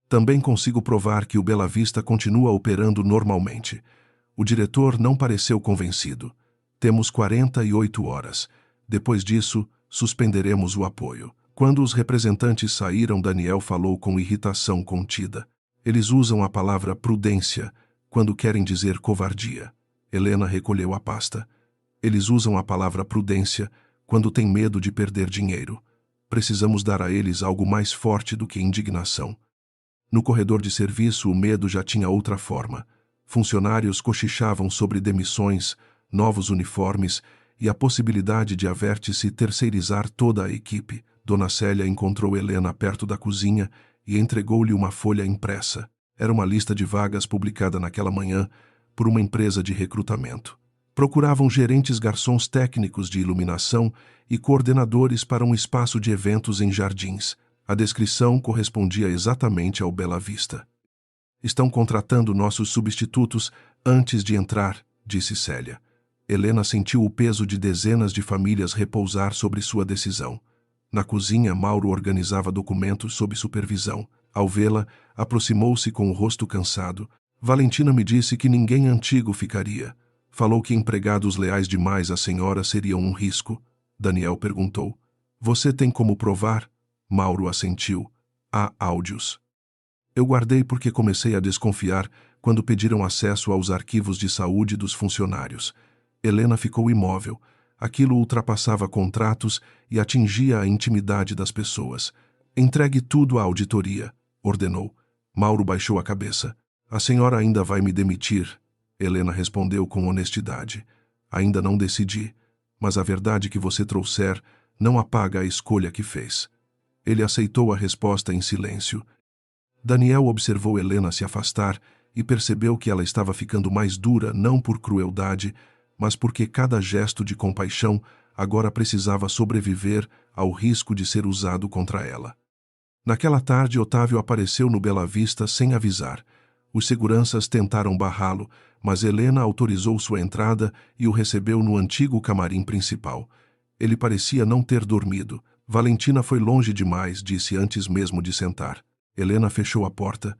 Speaker 2: Também consigo provar que o Bela Vista continua operando normalmente. O diretor não pareceu convencido. Temos 48 horas. Depois disso, suspenderemos o apoio. Quando os representantes saíram, Daniel falou com irritação contida. Eles usam a palavra prudência quando querem dizer covardia. Helena recolheu a pasta. Eles usam a palavra prudência quando têm medo de perder dinheiro. Precisamos dar a eles algo mais forte do que indignação. No corredor de serviço, o medo já tinha outra forma. Funcionários cochichavam sobre demissões, novos uniformes e a possibilidade de a Vértice terceirizar toda a equipe. Dona Célia encontrou Helena perto da cozinha e entregou-lhe uma folha impressa. Era uma lista de vagas publicada naquela manhã por uma empresa de recrutamento. Procuravam gerentes garçons técnicos de iluminação e coordenadores para um espaço de eventos em Jardins. A descrição correspondia exatamente ao Bela Vista. Estão contratando nossos substitutos antes de entrar, disse Célia. Helena sentiu o peso de dezenas de famílias repousar sobre sua decisão. Na cozinha, Mauro organizava documentos sob supervisão. Ao vê-la, aproximou-se com o rosto cansado. Valentina me disse que ninguém antigo ficaria. Falou que empregados leais demais à senhora seriam um risco. Daniel perguntou. Você tem como provar? Mauro assentiu. Há áudios. Eu guardei porque comecei a desconfiar quando pediram acesso aos arquivos de saúde dos funcionários. Helena ficou imóvel. Aquilo ultrapassava contratos e atingia a intimidade das pessoas. Entregue tudo à auditoria, ordenou. Mauro baixou a cabeça. A senhora ainda vai me demitir? Helena respondeu com honestidade. Ainda não decidi, mas a verdade que você trouxer não apaga a escolha que fez. Ele aceitou a resposta em silêncio. Daniel observou Helena se afastar e percebeu que ela estava ficando mais dura não por crueldade, mas porque cada gesto de compaixão agora precisava sobreviver ao risco de ser usado contra ela. Naquela tarde, Otávio apareceu no Bela Vista sem avisar. Os seguranças tentaram barrá-lo, mas Helena autorizou sua entrada e o recebeu no antigo camarim principal. Ele parecia não ter dormido. Valentina foi longe demais, disse antes mesmo de sentar. Helena fechou a porta.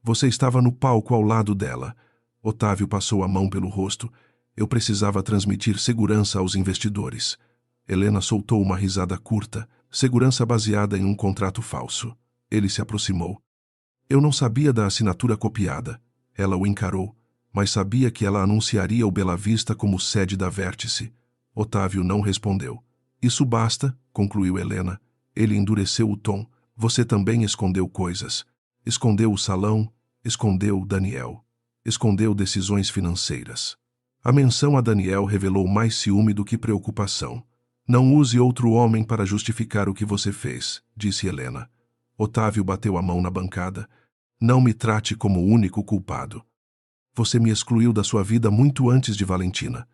Speaker 2: Você estava no palco ao lado dela. Otávio passou a mão pelo rosto. Eu precisava transmitir segurança aos investidores. Helena soltou uma risada curta, segurança baseada em um contrato falso. Ele se aproximou. Eu não sabia da assinatura copiada. Ela o encarou, mas sabia que ela anunciaria o Bela Vista como sede da Vértice. Otávio não respondeu. Isso basta, concluiu Helena. Ele endureceu o tom. Você também escondeu coisas. Escondeu o salão, escondeu Daniel. Escondeu decisões financeiras. A menção a Daniel revelou mais ciúme do que preocupação. Não use outro homem para justificar o que você fez, disse Helena. Otávio bateu a mão na bancada. Não me trate como o único culpado. Você me excluiu da sua vida muito antes de Valentina.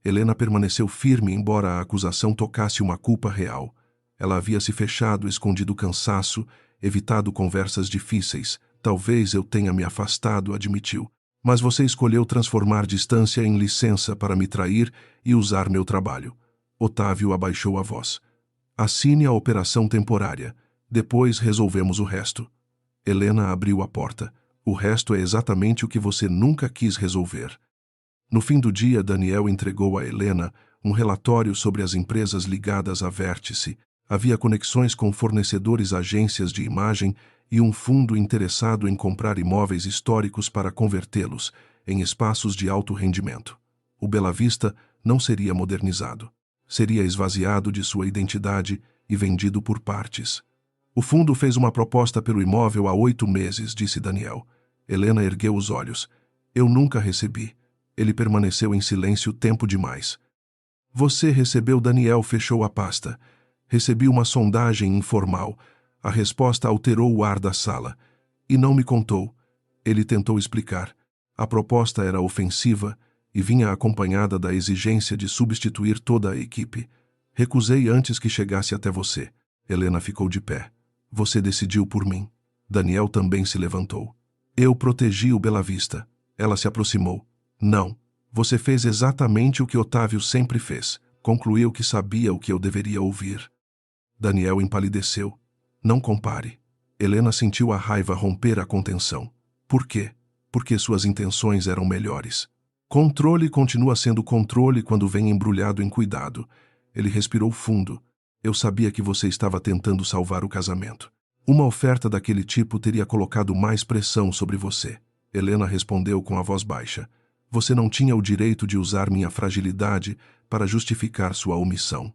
Speaker 2: Helena permaneceu firme, embora a acusação tocasse uma culpa real. Ela havia se fechado, escondido o cansaço, evitado conversas difíceis. Talvez eu tenha me afastado, admitiu. Mas você escolheu transformar distância em licença para me trair e usar meu trabalho. Otávio abaixou a voz. Assine a operação temporária. Depois resolvemos o resto. Helena abriu a porta. O resto é exatamente o que você nunca quis resolver. No fim do dia, Daniel entregou a Helena um relatório sobre as empresas ligadas à Vértice. Havia conexões com fornecedores, agências de imagem e um fundo interessado em comprar imóveis históricos para convertê-los em espaços de alto rendimento. O Bela Vista não seria modernizado. Seria esvaziado de sua identidade e vendido por partes. O fundo fez uma proposta pelo imóvel há 8 meses, disse Daniel. Helena ergueu os olhos. Eu nunca recebi. Ele permaneceu em silêncio tempo demais. Você recebeu? Daniel fechou a pasta. Recebi uma sondagem informal. A resposta alterou o ar da sala. E não me contou. Ele tentou explicar. A proposta era ofensiva e vinha acompanhada da exigência de substituir toda a equipe. Recusei antes que chegasse até você. Helena ficou de pé. Você decidiu por mim. Daniel também se levantou. Eu protegi o Bela Vista. Ela se aproximou. Não. Você fez exatamente o que Otávio sempre fez. Concluiu que sabia o que eu deveria ouvir. Daniel empalideceu. Não compare. Helena sentiu a raiva romper a contenção. Por quê? Porque suas intenções eram melhores. Controle continua sendo controle quando vem embrulhado em cuidado. Ele respirou fundo. Eu sabia que você estava tentando salvar o casamento. Uma oferta daquele tipo teria colocado mais pressão sobre você. Helena respondeu com a voz baixa. Você não tinha o direito de usar minha fragilidade para justificar sua omissão.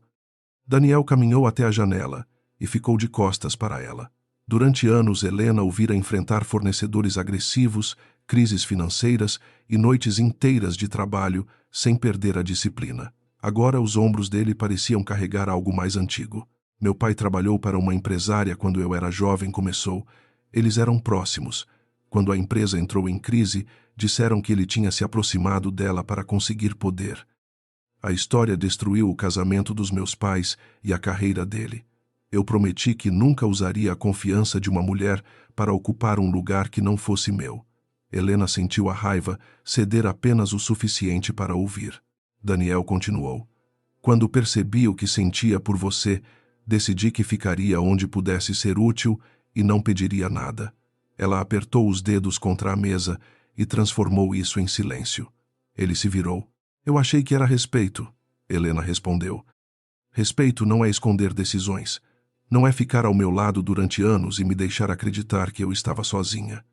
Speaker 2: Daniel caminhou até a janela e ficou de costas para ela. Durante anos, Helena o vira enfrentar fornecedores agressivos, crises financeiras e noites inteiras de trabalho sem perder a disciplina. Agora os ombros dele pareciam carregar algo mais antigo. Meu pai trabalhou para uma empresária quando eu era jovem, começou. Eles eram próximos. Quando a empresa entrou em crise, disseram que ele tinha se aproximado dela para conseguir poder. A história destruiu o casamento dos meus pais e a carreira dele. Eu prometi que nunca usaria a confiança de uma mulher para ocupar um lugar que não fosse meu. Helena sentiu a raiva ceder apenas o suficiente para ouvir. Daniel continuou. Quando percebi o que sentia por você, decidi que ficaria onde pudesse ser útil e não pediria nada. Ela apertou os dedos contra a mesa e transformou isso em silêncio. Ele se virou. Eu achei que era respeito, Helena respondeu. Respeito não é esconder decisões. Não é ficar ao meu lado durante anos e me deixar acreditar que eu estava sozinha.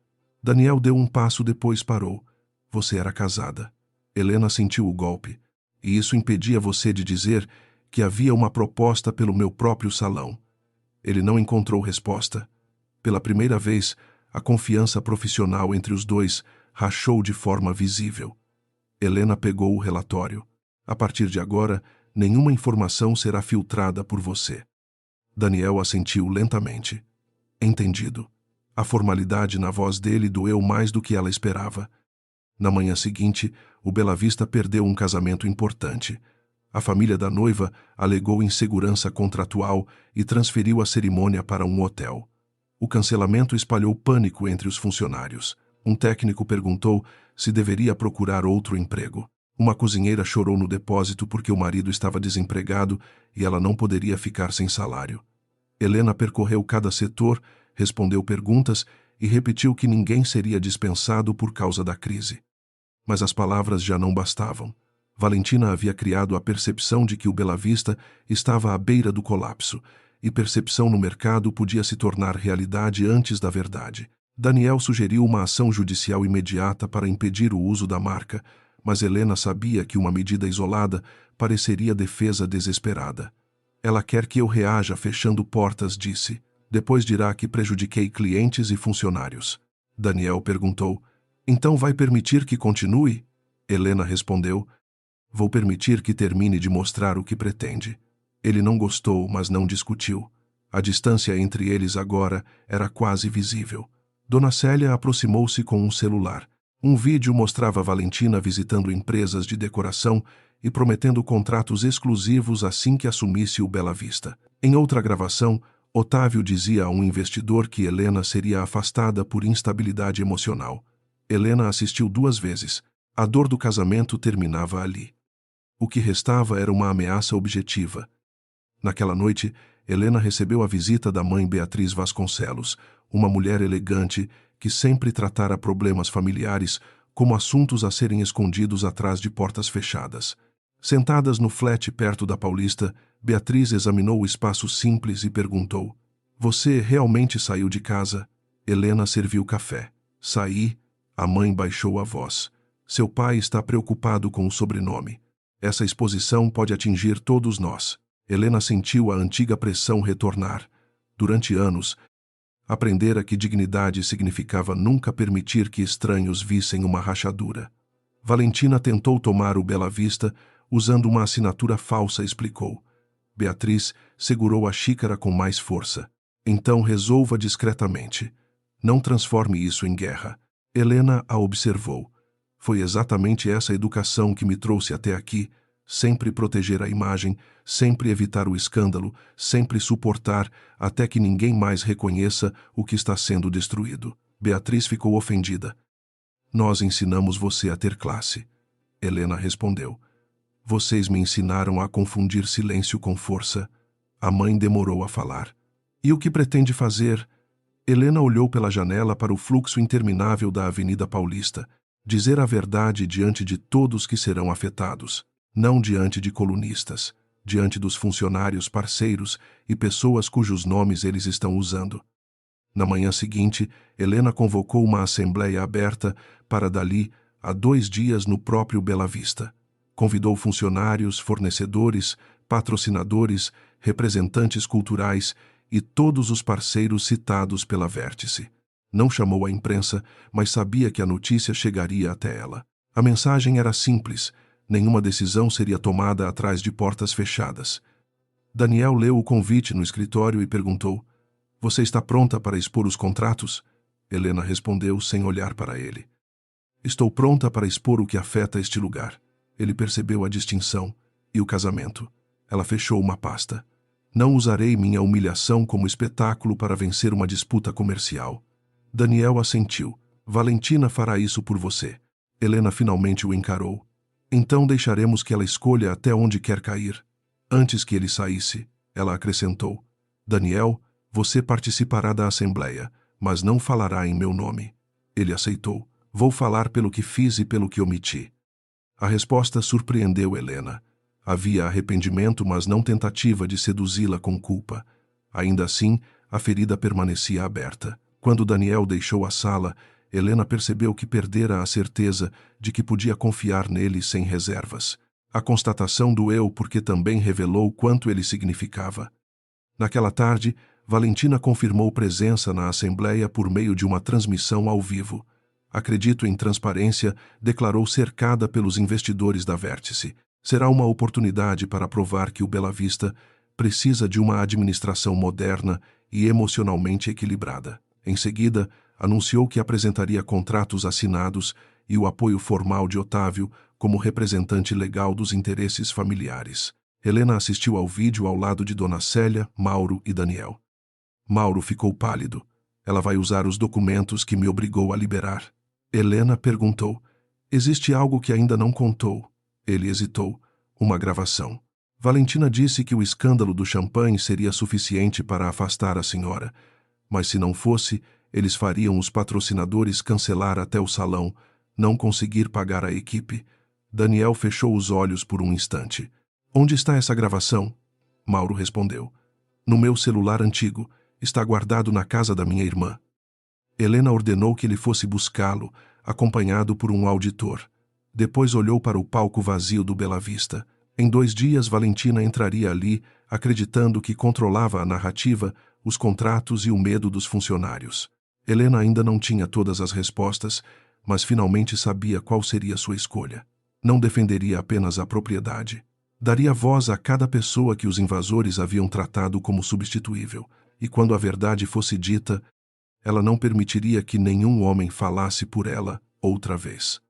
Speaker 2: Daniel deu um passo, depois parou. Você era casada. Helena sentiu o golpe. E isso impedia você de dizer que havia uma proposta pelo meu próprio salão. Ele não encontrou resposta. Pela primeira vez, a confiança profissional entre os dois rachou de forma visível. Helena pegou o relatório. A partir de agora, nenhuma informação será filtrada por você. Daniel assentiu lentamente. Entendido. A formalidade na voz dele doeu mais do que ela esperava. Na manhã seguinte, o Bela Vista perdeu um casamento importante. A família da noiva alegou insegurança contratual e transferiu a cerimônia para um hotel. O cancelamento espalhou pânico entre os funcionários. Um técnico perguntou se deveria procurar outro emprego. Uma cozinheira chorou no depósito porque o marido estava desempregado e ela não poderia ficar sem salário. Helena percorreu cada setor, respondeu perguntas e repetiu que ninguém seria dispensado por causa da crise. Mas as palavras já não bastavam. Valentina havia criado a percepção de que o Bela Vista estava à beira do colapso, e percepção no mercado podia se tornar realidade antes da verdade. Daniel sugeriu uma ação judicial imediata para impedir o uso da marca, mas Helena sabia que uma medida isolada pareceria defesa desesperada. Ela quer que eu reaja fechando portas, disse. Depois dirá que prejudiquei clientes e funcionários. Daniel perguntou, então vai permitir que continue? Helena respondeu, vou permitir que termine de mostrar o que pretende. Ele não gostou, mas não discutiu. A distância entre eles agora era quase visível. Dona Célia aproximou-se com um celular. Um vídeo mostrava Valentina visitando empresas de decoração e prometendo contratos exclusivos assim que assumisse o Bela Vista. Em outra gravação, Otávio dizia a um investidor que Helena seria afastada por instabilidade emocional. Helena assistiu 2 vezes. A dor do casamento terminava ali. O que restava era uma ameaça objetiva. Naquela noite, Helena recebeu a visita da mãe Beatriz Vasconcelos, uma mulher elegante que sempre tratara problemas familiares como assuntos a serem escondidos atrás de portas fechadas. Sentadas no flat perto da Paulista, Beatriz examinou o espaço simples e perguntou, você realmente saiu de casa? Helena serviu café. Saí. A mãe baixou a voz. Seu pai está preocupado com o sobrenome. Essa exposição pode atingir todos nós. Helena sentiu a antiga pressão retornar. Durante anos, aprendera que dignidade significava nunca permitir que estranhos vissem uma rachadura. Valentina tentou tomar o Bela Vista, usando uma assinatura falsa, explicou. Beatriz segurou a xícara com mais força. Então resolva discretamente. Não transforme isso em guerra. Helena a observou. Foi exatamente essa educação que me trouxe até aqui, sempre proteger a imagem, sempre evitar o escândalo, sempre suportar até que ninguém mais reconheça o que está sendo destruído. Beatriz ficou ofendida. Nós ensinamos você a ter classe. Helena respondeu. Vocês me ensinaram a confundir silêncio com força. A mãe demorou a falar. E o que pretende fazer? Helena olhou pela janela para o fluxo interminável da Avenida Paulista. Dizer a verdade diante de todos que serão afetados. Não diante de colunistas, diante dos funcionários parceiros e pessoas cujos nomes eles estão usando. Na manhã seguinte, Helena convocou uma assembleia aberta para dali a 2 dias no próprio Bela Vista. Convidou funcionários, fornecedores, patrocinadores, representantes culturais e todos os parceiros citados pela Vértice. Não chamou a imprensa, mas sabia que a notícia chegaria até ela. A mensagem era simples. Nenhuma decisão seria tomada atrás de portas fechadas. Daniel leu o convite no escritório e perguntou, você está pronta para expor os contratos? Helena respondeu sem olhar para ele. Estou pronta para expor o que afeta este lugar. Ele percebeu a distinção e o casamento. Ela fechou uma pasta. Não usarei minha humilhação como espetáculo para vencer uma disputa comercial. Daniel assentiu. Valentina fará isso por você. Helena finalmente o encarou. Então deixaremos que ela escolha até onde quer cair. Antes que ele saísse, ela acrescentou. Daniel, você participará da assembleia, mas não falará em meu nome. Ele aceitou. Vou falar pelo que fiz e pelo que omiti. A resposta surpreendeu Helena. Havia arrependimento, mas não tentativa de seduzi-la com culpa. Ainda assim, a ferida permanecia aberta. Quando Daniel deixou a sala, Helena percebeu que perdera a certeza de que podia confiar nele sem reservas. A constatação doeu porque também revelou quanto ele significava. Naquela tarde, Valentina confirmou presença na Assembleia por meio de uma transmissão ao vivo. Acredito em transparência, declarou cercada pelos investidores da Vértice. Será uma oportunidade para provar que o Bela Vista precisa de uma administração moderna e emocionalmente equilibrada. Em seguida, anunciou que apresentaria contratos assinados e o apoio formal de Otávio como representante legal dos interesses familiares. Helena assistiu ao vídeo ao lado de Dona Célia, Mauro e Daniel. Mauro ficou pálido. Ela vai usar os documentos que me obrigou a liberar. Helena perguntou. Existe algo que ainda não contou? Ele hesitou. Uma gravação. Valentina disse que o escândalo do champanhe seria suficiente para afastar a senhora. Mas se não fosse, eles fariam os patrocinadores cancelar até o salão, não conseguir pagar a equipe. Daniel fechou os olhos por um instante. Onde está essa gravação? Mauro respondeu. No meu celular antigo. Está guardado na casa da minha irmã. Helena ordenou que ele fosse buscá-lo, acompanhado por um auditor. Depois olhou para o palco vazio do Bela Vista. Em 2 dias, Valentina entraria ali, acreditando que controlava a narrativa, os contratos e o medo dos funcionários. Helena ainda não tinha todas as respostas, mas finalmente sabia qual seria sua escolha. Não defenderia apenas a propriedade. Daria voz a cada pessoa que os invasores haviam tratado como substituível. E quando a verdade fosse dita, ela não permitiria que nenhum homem falasse por ela outra vez.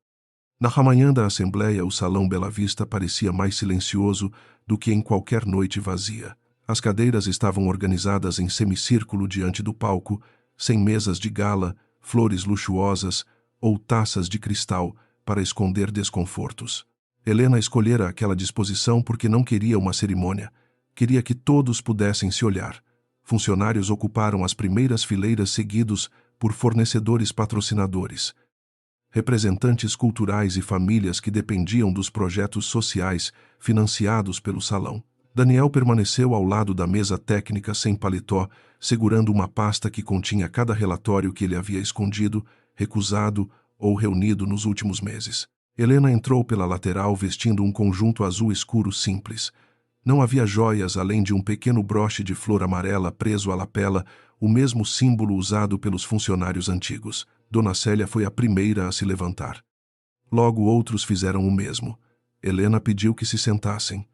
Speaker 2: Na manhã da Assembleia, o Salão Bela Vista parecia mais silencioso do que em qualquer noite vazia. As cadeiras estavam organizadas em semicírculo diante do palco, sem mesas de gala, flores luxuosas ou taças de cristal para esconder desconfortos. Helena escolhera aquela disposição porque não queria uma cerimônia. Queria que todos pudessem se olhar. Funcionários ocuparam as primeiras fileiras seguidos por fornecedores patrocinadores, representantes culturais e famílias que dependiam dos projetos sociais financiados pelo salão. Daniel permaneceu ao lado da mesa técnica sem paletó, segurando uma pasta que continha cada relatório que ele havia escondido, recusado ou reunido nos últimos meses. Helena entrou pela lateral vestindo um conjunto azul escuro simples. Não havia joias além de um pequeno broche de flor amarela preso à lapela, o mesmo símbolo usado pelos funcionários antigos. Dona Célia foi a primeira a se levantar. Logo outros fizeram o mesmo. Helena pediu que se sentassem.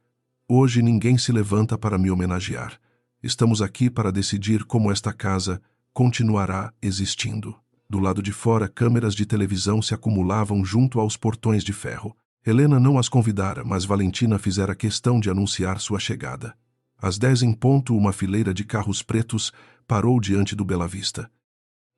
Speaker 2: Hoje ninguém se levanta para me homenagear. Estamos aqui para decidir como esta casa continuará existindo. Do lado de fora, câmeras de televisão se acumulavam junto aos portões de ferro. Helena não as convidara, mas Valentina fizera questão de anunciar sua chegada. Às 10 em ponto, uma fileira de carros pretos parou diante do Bela Vista.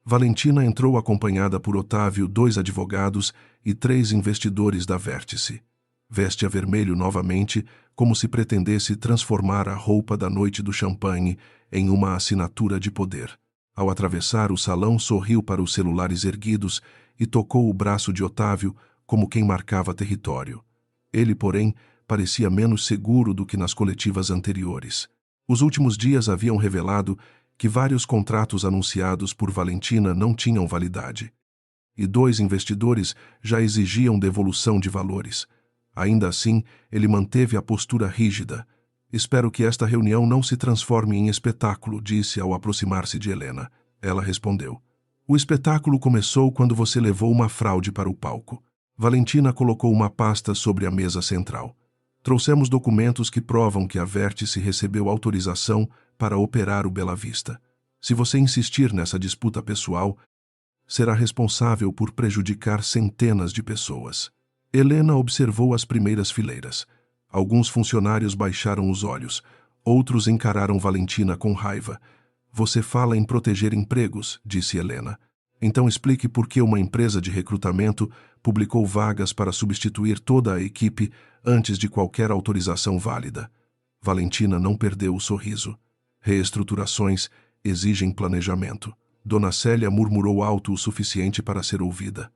Speaker 2: Valentina entrou acompanhada por Otávio, 2 advogados e 3 investidores da Vértice. Veste a vermelho novamente, como se pretendesse transformar a roupa da noite do champanhe em uma assinatura de poder. Ao atravessar o salão, sorriu para os celulares erguidos e tocou o braço de Otávio, como quem marcava território. Ele, porém, parecia menos seguro do que nas coletivas anteriores. Os últimos dias haviam revelado que vários contratos anunciados por Valentina não tinham validade. E 2 investidores já exigiam devolução de valores. Ainda assim, ele manteve a postura rígida. Espero que esta reunião não se transforme em espetáculo, disse ao aproximar-se de Helena. Ela respondeu. O espetáculo começou quando você levou uma fraude para o palco. Valentina colocou uma pasta sobre a mesa central. Trouxemos documentos que provam que a Vértice recebeu autorização para operar o Bela Vista. Se você insistir nessa disputa pessoal, será responsável por prejudicar centenas de pessoas. Helena observou as primeiras fileiras. Alguns funcionários baixaram os olhos, outros encararam Valentina com raiva. Você fala em proteger empregos, disse Helena. Então explique por que uma empresa de recrutamento publicou vagas para substituir toda a equipe antes de qualquer autorização válida. Valentina não perdeu o sorriso. Reestruturações exigem planejamento. Dona Célia murmurou alto o suficiente para ser ouvida.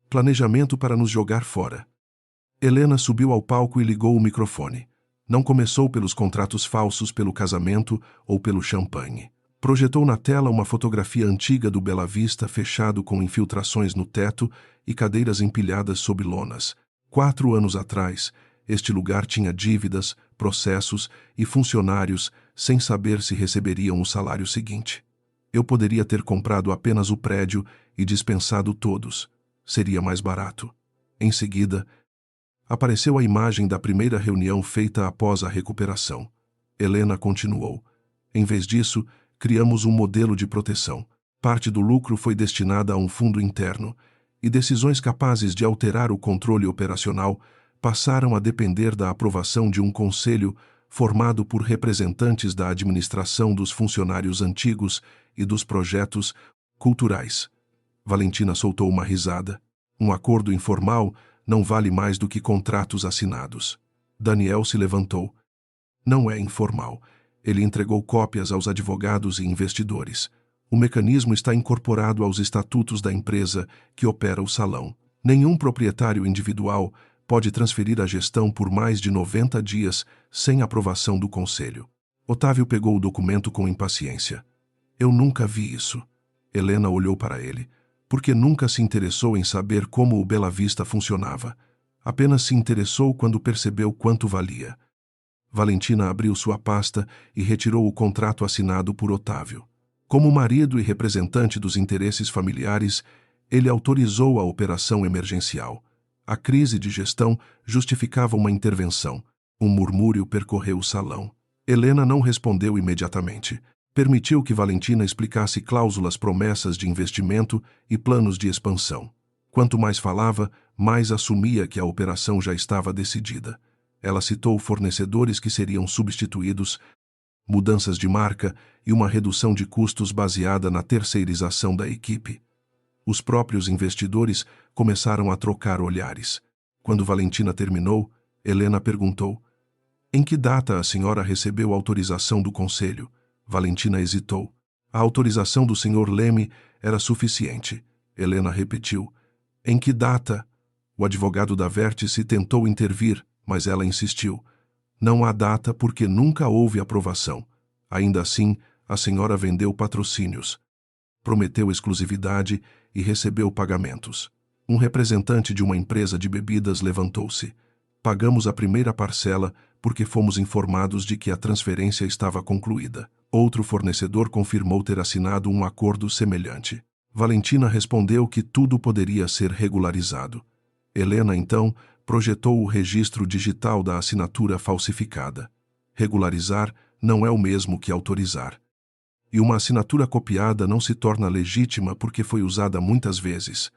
Speaker 2: Planejamento para nos jogar fora. Helena subiu ao palco e ligou o microfone. Não começou pelos contratos falsos, pelo casamento ou pelo champanhe. Projetou na tela uma fotografia antiga do Bela Vista fechado com infiltrações no teto e cadeiras empilhadas sob lonas. 4 anos atrás, este lugar tinha dívidas, processos e funcionários sem saber se receberiam o salário seguinte. Eu poderia ter comprado apenas o prédio e dispensado todos. Seria mais barato. Em seguida, apareceu a imagem da primeira reunião feita após a recuperação. Helena continuou. Em vez disso, criamos um modelo de proteção. Parte do lucro foi destinada a um fundo interno, e decisões capazes de alterar o controle operacional passaram a depender da aprovação de um conselho formado por representantes da administração, dos funcionários antigos e dos projetos culturais. Valentina soltou uma risada. Um acordo informal não vale mais do que contratos assinados. Daniel se levantou. Não é informal. Ele entregou cópias aos advogados e investidores. O mecanismo está incorporado aos estatutos da empresa que opera o salão. Nenhum proprietário individual pode transferir a gestão por mais de 90 dias sem aprovação do conselho. Otávio pegou o documento com impaciência. Eu nunca vi isso. Helena olhou para ele, porque nunca se interessou em saber como o Bela Vista funcionava. Apenas se interessou quando percebeu quanto valia. Valentina abriu sua pasta e retirou o contrato assinado por Otávio. Como marido e representante dos interesses familiares, ele autorizou a operação emergencial. A crise de gestão justificava uma intervenção. Um murmúrio percorreu o salão. Helena não respondeu imediatamente. Permitiu que Valentina explicasse cláusulas, promessas de investimento e planos de expansão. Quanto mais falava, mais assumia que a operação já estava decidida. Ela citou fornecedores que seriam substituídos, mudanças de marca e uma redução de custos baseada na terceirização da equipe. Os próprios investidores começaram a trocar olhares. Quando Valentina terminou, Helena perguntou: "Em que data a senhora recebeu autorização do conselho?" Valentina hesitou. A autorização do Sr. Leme era suficiente. Helena repetiu: "Em que data?" O advogado da Vértice tentou intervir, mas ela insistiu. "Não há data porque nunca houve aprovação. Ainda assim, a senhora vendeu patrocínios, prometeu exclusividade e recebeu pagamentos." Um representante de uma empresa de bebidas levantou-se. "Pagamos a primeira parcela porque fomos informados de que a transferência estava concluída." Outro fornecedor confirmou ter assinado um acordo semelhante. Valentina respondeu que tudo poderia ser regularizado. Helena, então, projetou o registro digital da assinatura falsificada. Regularizar não é o mesmo que autorizar. E uma assinatura copiada não se torna legítima porque foi usada muitas vezes.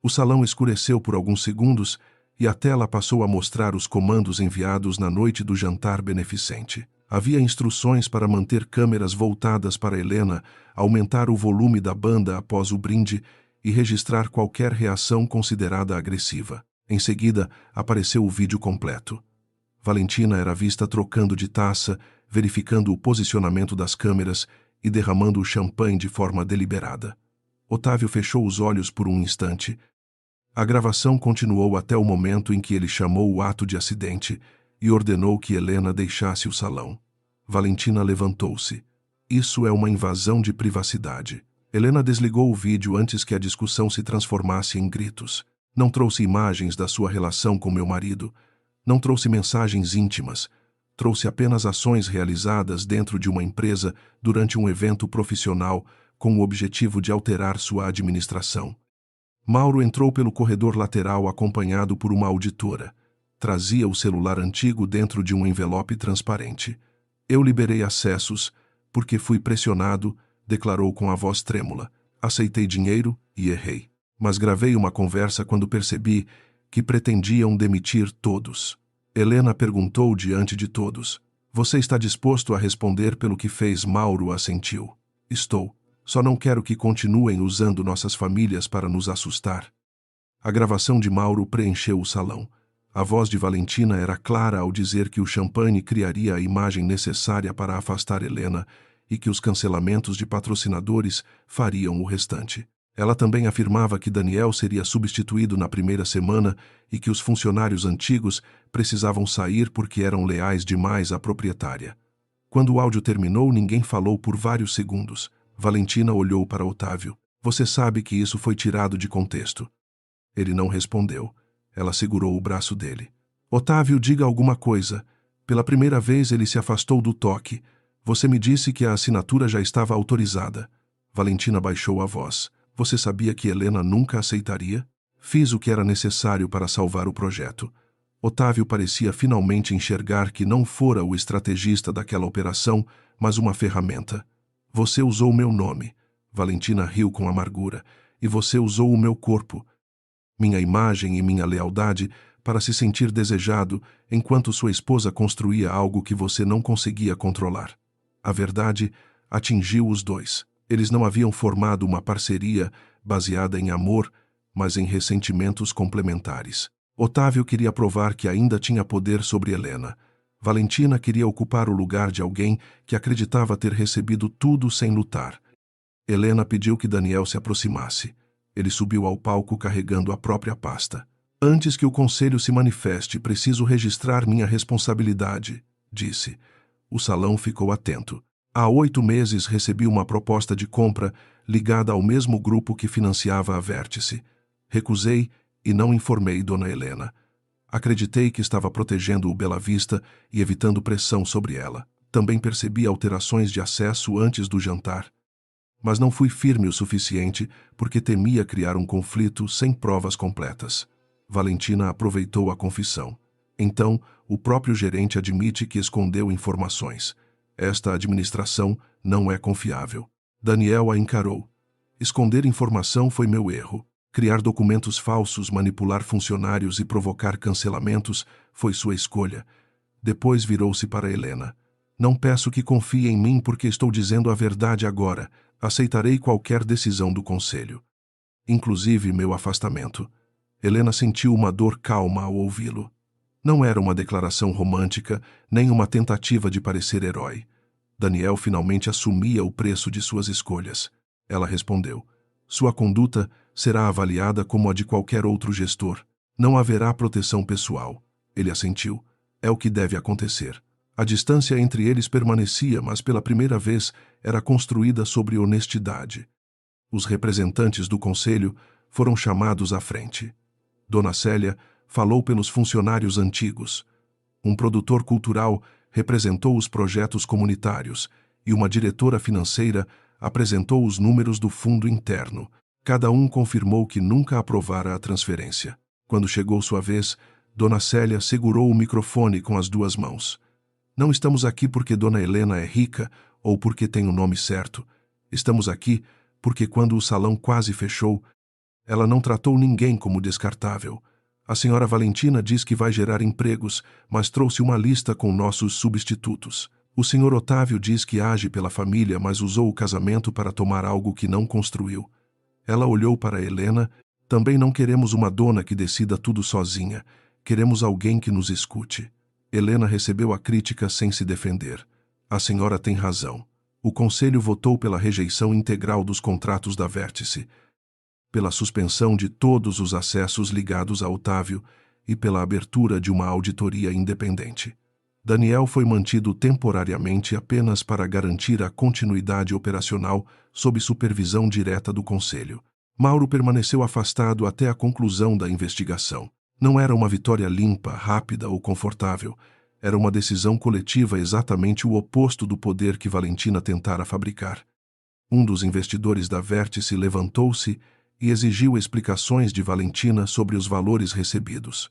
Speaker 2: O salão escureceu por alguns segundos e a tela passou a mostrar os comandos enviados na noite do jantar beneficente. Havia instruções para manter câmeras voltadas para Helena, aumentar o volume da banda após o brinde e registrar qualquer reação considerada agressiva. Em seguida, apareceu o vídeo completo. Valentina era vista trocando de taça, verificando o posicionamento das câmeras e derramando o champanhe de forma deliberada. Otávio fechou os olhos por um instante. A gravação continuou até o momento em que ele chamou o ato de acidente e ordenou que Helena deixasse o salão. Valentina levantou-se. Isso é uma invasão de privacidade. Helena desligou o vídeo antes que a discussão se transformasse em gritos. Não trouxe imagens da sua relação com meu marido. Não trouxe mensagens íntimas. Trouxe apenas ações realizadas dentro de uma empresa durante um evento profissional com o objetivo de alterar sua administração. Mauro entrou pelo corredor lateral acompanhado por uma auditora. Trazia o celular antigo dentro de um envelope transparente. "Eu liberei acessos porque fui pressionado", declarou com a voz trêmula. "Aceitei dinheiro e errei. Mas gravei uma conversa quando percebi que pretendiam demitir todos." Helena perguntou diante de todos: "Você está disposto a responder pelo que fez?" Mauro assentiu. "Estou. Só não quero que continuem usando nossas famílias para nos assustar." A gravação de Mauro preencheu o salão. A voz de Valentina era clara ao dizer que o champanhe criaria a imagem necessária para afastar Helena e que os cancelamentos de patrocinadores fariam o restante. Ela também afirmava que Daniel seria substituído na primeira semana e que os funcionários antigos precisavam sair porque eram leais demais à proprietária. Quando o áudio terminou, ninguém falou por vários segundos. Valentina olhou para Otávio. Você sabe que isso foi tirado de contexto. Ele não respondeu. Ela segurou o braço dele. Otávio, diga alguma coisa. Pela primeira vez ele se afastou do toque. Você me disse que a assinatura já estava autorizada. Valentina baixou a voz. Você sabia que Helena nunca aceitaria? Fiz o que era necessário para salvar o projeto. Otávio parecia finalmente enxergar que não fora o estrategista daquela operação, mas uma ferramenta. Você usou meu nome. Valentina riu com amargura. E você usou o meu corpo, minha imagem e minha lealdade, para se sentir desejado, enquanto sua esposa construía algo que você não conseguia controlar. A verdade atingiu os dois. Eles não haviam formado uma parceria baseada em amor, mas em ressentimentos complementares. Otávio queria provar que ainda tinha poder sobre Helena. Valentina queria ocupar o lugar de alguém que acreditava ter recebido tudo sem lutar. Helena pediu que Daniel se aproximasse. Ele subiu ao palco carregando a própria pasta. Antes que o conselho se manifeste, preciso registrar minha responsabilidade, disse. O salão ficou atento. Há 8 meses recebi uma proposta de compra ligada ao mesmo grupo que financiava a Vértice. Recusei e não informei Dona Helena. Acreditei que estava protegendo o Bela Vista e evitando pressão sobre ela. Também percebi alterações de acesso antes do jantar. Mas não fui firme o suficiente porque temia criar um conflito sem provas completas. Valentina aproveitou a confissão. Então, o próprio gerente admite que escondeu informações. Esta administração não é confiável. Daniel a encarou. Esconder informação foi meu erro. Criar documentos falsos, manipular funcionários e provocar cancelamentos foi sua escolha. Depois virou-se para Helena. Não peço que confie em mim porque estou dizendo a verdade agora. Aceitarei qualquer decisão do conselho, inclusive meu afastamento. Helena sentiu uma dor calma ao ouvi-lo. Não era uma declaração romântica, nem uma tentativa de parecer herói. Daniel finalmente assumia o preço de suas escolhas. Ela respondeu. Sua conduta será avaliada como a de qualquer outro gestor. Não haverá proteção pessoal. Ele assentiu. É o que deve acontecer. A distância entre eles permanecia, mas pela primeira vez era construída sobre honestidade. Os representantes do conselho foram chamados à frente. Dona Célia falou pelos funcionários antigos. Um produtor cultural representou os projetos comunitários e uma diretora financeira apresentou os números do fundo interno. Cada um confirmou que nunca aprovara a transferência. Quando chegou sua vez, Dona Célia segurou o microfone com as 2 mãos. Não estamos aqui porque Dona Helena é rica ou porque tem o nome certo. Estamos aqui porque quando o salão quase fechou, ela não tratou ninguém como descartável. A senhora Valentina diz que vai gerar empregos, mas trouxe uma lista com nossos substitutos. O senhor Otávio diz que age pela família, mas usou o casamento para tomar algo que não construiu. Ela olhou para Helena. Também não queremos uma dona que decida tudo sozinha. Queremos alguém que nos escute. Helena recebeu a crítica sem se defender. A senhora tem razão. O conselho votou pela rejeição integral dos contratos da Vértice, pela suspensão de todos os acessos ligados a Otávio e pela abertura de uma auditoria independente. Daniel foi mantido temporariamente apenas para garantir a continuidade operacional sob supervisão direta do conselho. Mauro permaneceu afastado até a conclusão da investigação. Não era uma vitória limpa, rápida ou confortável. Era uma decisão coletiva exatamente o oposto do poder que Valentina tentara fabricar. Um dos investidores da Vértice levantou-se e exigiu explicações de Valentina sobre os valores recebidos.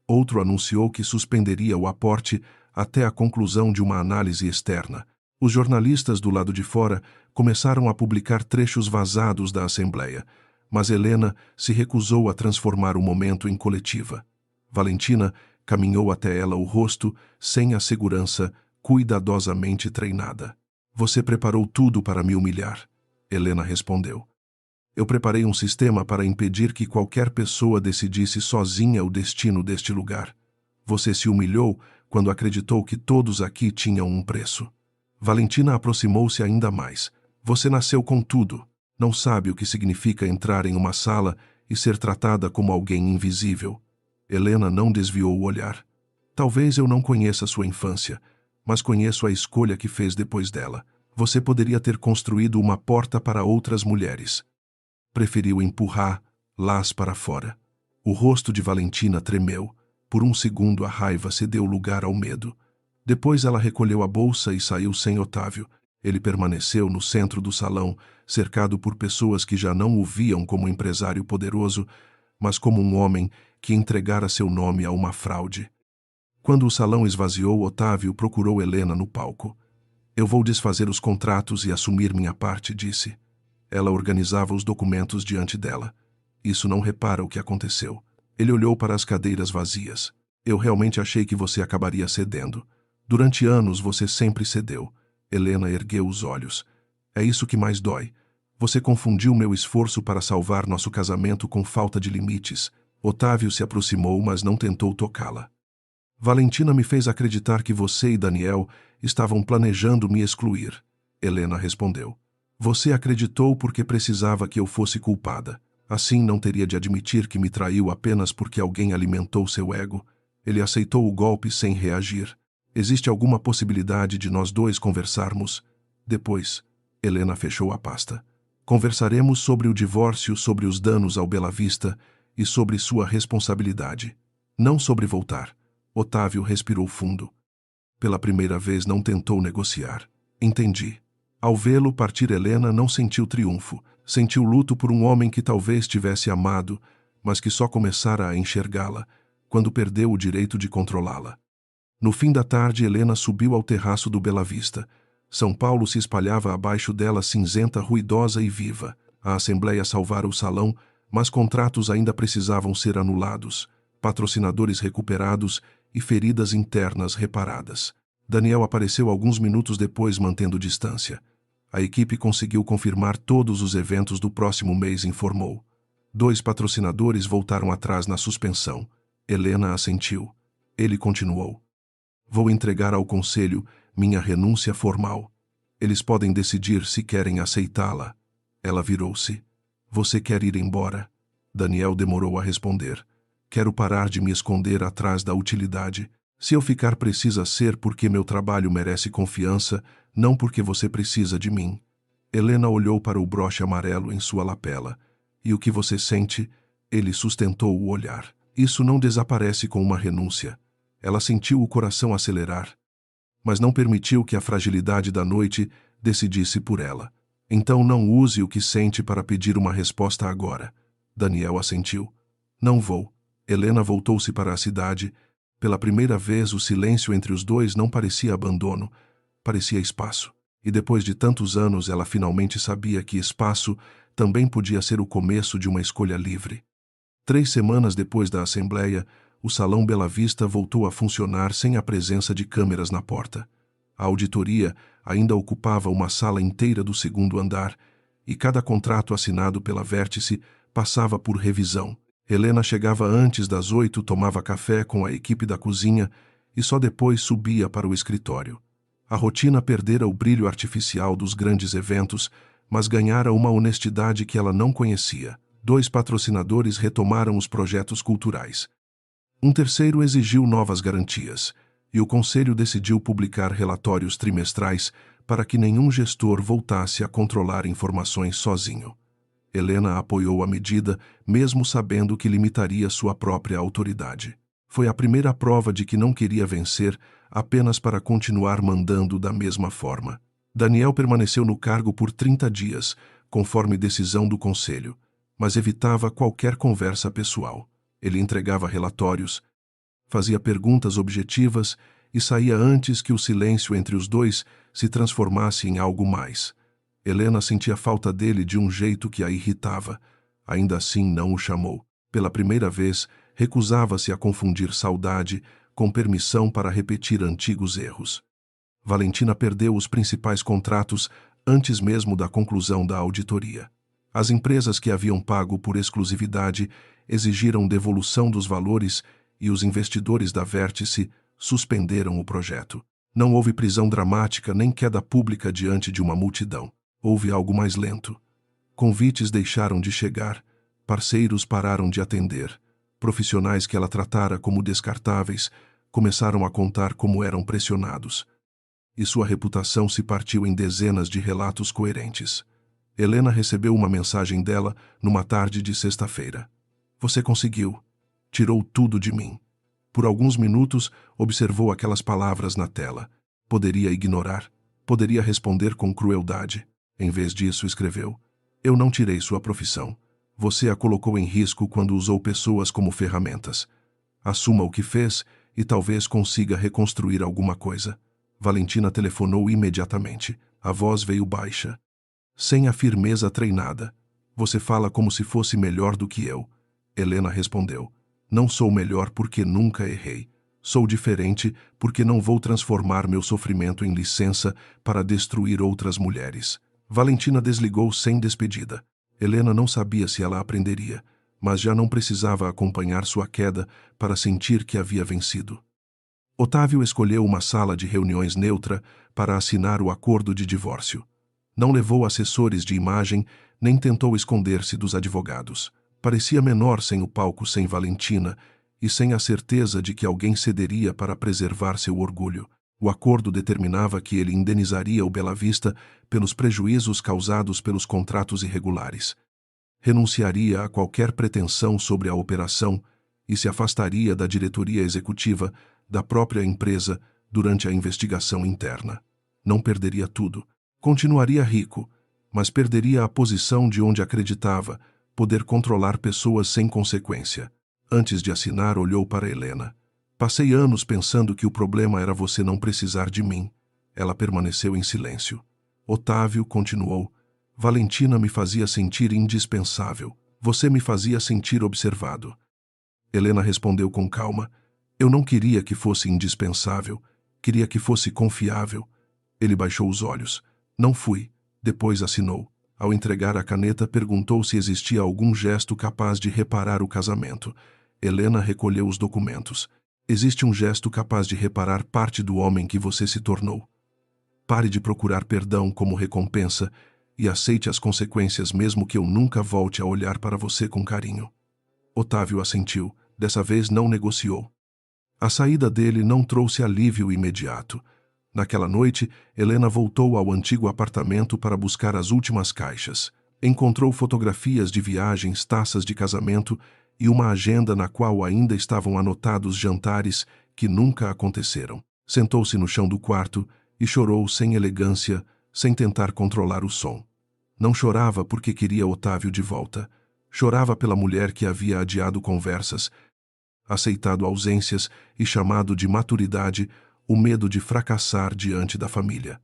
Speaker 2: Outro anunciou que suspenderia o aporte até a conclusão de uma análise externa. Os jornalistas do lado de fora começaram a publicar trechos vazados da Assembleia, mas Helena se recusou a transformar o momento em coletiva. Valentina caminhou até ela o rosto, sem a segurança cuidadosamente treinada. Você preparou tudo para me humilhar, Helena respondeu. Eu preparei um sistema para impedir que qualquer pessoa decidisse sozinha o destino deste lugar. Você se humilhou quando acreditou que todos aqui tinham um preço. Valentina aproximou-se ainda mais. Você nasceu com tudo. Não sabe o que significa entrar em uma sala e ser tratada como alguém invisível. Helena não desviou o olhar. Talvez eu não conheça sua infância, mas conheço a escolha que fez depois dela. Você poderia ter construído uma porta para outras mulheres. Preferiu empurrá-las para fora. O rosto de Valentina tremeu. Por um segundo a raiva cedeu lugar ao medo. Depois ela recolheu a bolsa e saiu sem Otávio. Ele permaneceu no centro do salão, cercado por pessoas que já não o viam como um empresário poderoso, mas como um homem que entregara seu nome a uma fraude. Quando o salão esvaziou, Otávio procurou Helena no palco. Eu vou desfazer os contratos e assumir minha parte, disse. Ela organizava os documentos diante dela. Isso não repara o que aconteceu. Ele olhou para as cadeiras vazias. Eu realmente achei que você acabaria cedendo. Durante anos você sempre cedeu. Helena ergueu os olhos. É isso que mais dói. Você confundiu meu esforço para salvar nosso casamento com falta de limites. Otávio se aproximou, mas não tentou tocá-la. Valentina me fez acreditar que você e Daniel estavam planejando me excluir. Helena respondeu. Você acreditou porque precisava que eu fosse culpada. Assim não teria de admitir que me traiu apenas porque alguém alimentou seu ego. Ele aceitou o golpe sem reagir. Existe alguma possibilidade de nós dois conversarmos? Depois, Helena fechou a pasta. Conversaremos sobre o divórcio, sobre os danos ao Bela Vista e sobre sua responsabilidade. Não sobre voltar. Otávio respirou fundo. Pela primeira vez não tentou negociar. Entendi. Ao vê-lo partir, Helena não sentiu triunfo. Sentiu luto por um homem que talvez tivesse amado, mas que só começara a enxergá-la quando perdeu o direito de controlá-la. No fim da tarde, Helena subiu ao terraço do Bela Vista. São Paulo se espalhava abaixo dela, cinzenta, ruidosa e viva. A Assembleia salvara o salão, mas contratos ainda precisavam ser anulados, patrocinadores recuperados e feridas internas reparadas. Daniel apareceu alguns minutos depois, mantendo distância. A equipe conseguiu confirmar todos os eventos do próximo mês, informou. 2 patrocinadores voltaram atrás na suspensão. Helena assentiu. Ele continuou. Vou entregar ao conselho minha renúncia formal. Eles podem decidir se querem aceitá-la. Ela virou-se. Você quer ir embora? Daniel demorou a responder. Quero parar de me esconder atrás da utilidade. Se eu ficar, precisa ser porque meu trabalho merece confiança, não porque você precisa de mim. Helena olhou para o broche amarelo em sua lapela. E o que você sente? Ele sustentou o olhar. Isso não desaparece com uma renúncia. Ela sentiu o coração acelerar, mas não permitiu que a fragilidade da noite decidisse por ela. Então não use o que sente para pedir uma resposta agora. Daniel assentiu. Não vou. Helena voltou-se para a cidade. Pela primeira vez, o silêncio entre os dois não parecia abandono, parecia espaço. E depois de tantos anos, ela finalmente sabia que espaço também podia ser o começo de uma escolha livre. 3 semanas depois da Assembleia, o Salão Bela Vista voltou a funcionar sem a presença de câmeras na porta. A auditoria ainda ocupava uma sala inteira do 2º andar, e cada contrato assinado pela Vértice passava por revisão. Helena chegava antes das 8, tomava café com a equipe da cozinha e só depois subia para o escritório. A rotina perdera o brilho artificial dos grandes eventos, mas ganhara uma honestidade que ela não conhecia. 2 patrocinadores retomaram os projetos culturais. Um terceiro exigiu novas garantias, e o conselho decidiu publicar relatórios trimestrais para que nenhum gestor voltasse a controlar informações sozinho. Helena apoiou a medida, mesmo sabendo que limitaria sua própria autoridade. Foi a primeira prova de que não queria vencer apenas para continuar mandando da mesma forma. Daniel permaneceu no cargo por 30 dias, conforme decisão do conselho, mas evitava qualquer conversa pessoal. Ele entregava relatórios, fazia perguntas objetivas e saía antes que o silêncio entre os dois se transformasse em algo mais. Helena sentia falta dele de um jeito que a irritava. Ainda assim não o chamou. Pela primeira vez, recusava-se a confundir saudade com permissão para repetir antigos erros. Valentina perdeu os principais contratos antes mesmo da conclusão da auditoria. As empresas que haviam pago por exclusividade exigiram devolução dos valores e os investidores da Vértice suspenderam o projeto. Não houve prisão dramática nem queda pública diante de uma multidão. Houve algo mais lento. Convites deixaram de chegar, parceiros pararam de atender, profissionais que ela tratara como descartáveis começaram a contar como eram pressionados. E sua reputação se partiu em dezenas de relatos coerentes. Helena recebeu uma mensagem dela numa tarde de sexta-feira. Você conseguiu. Tirou tudo de mim. Por alguns minutos, observou aquelas palavras na tela. Poderia ignorar. Poderia responder com crueldade. Em vez disso, escreveu: Eu não tirei sua profissão. Você a colocou em risco quando usou pessoas como ferramentas. Assuma o que fez e talvez consiga reconstruir alguma coisa. Valentina telefonou imediatamente. A voz veio baixa, sem a firmeza treinada. Você fala como se fosse melhor do que eu. Helena respondeu: Não sou melhor porque nunca errei. Sou diferente porque não vou transformar meu sofrimento em licença para destruir outras mulheres. Valentina desligou sem despedida. Helena não sabia se ela aprenderia, mas já não precisava acompanhar sua queda para sentir que havia vencido. Otávio escolheu uma sala de reuniões neutra para assinar o acordo de divórcio. Não levou assessores de imagem, nem tentou esconder-se dos advogados. Parecia menor sem o palco sem Valentina e sem a certeza de que alguém cederia para preservar seu orgulho. O acordo determinava que ele indenizaria o Bela Vista pelos prejuízos causados pelos contratos irregulares. Renunciaria a qualquer pretensão sobre a operação e se afastaria da diretoria executiva da própria empresa durante a investigação interna. Não perderia tudo. Continuaria rico, mas perderia a posição de onde acreditava, poder controlar pessoas sem consequência. Antes de assinar, olhou para Helena. Passei anos pensando que o problema era você não precisar de mim. Ela permaneceu em silêncio. Otávio continuou. Valentina me fazia sentir indispensável. Você me fazia sentir observado. Helena respondeu com calma. Eu não queria que fosse indispensável. Queria que fosse confiável. Ele baixou os olhos. Não fui. Depois assinou. Ao entregar a caneta, perguntou se existia algum gesto capaz de reparar o casamento. Helena recolheu os documentos. Existe um gesto capaz de reparar parte do homem que você se tornou. Pare de procurar perdão como recompensa e aceite as consequências mesmo que eu nunca volte a olhar para você com carinho. Otávio assentiu. Dessa vez não negociou. A saída dele não trouxe alívio imediato. Naquela noite, Helena voltou ao antigo apartamento para buscar as últimas caixas. Encontrou fotografias de viagens, taças de casamento e uma agenda na qual ainda estavam anotados jantares que nunca aconteceram. Sentou-se no chão do quarto e chorou sem elegância, sem tentar controlar o som. Não chorava porque queria Otávio de volta. Chorava pela mulher que havia adiado conversas, aceitado ausências e chamado de maturidade o medo de fracassar diante da família.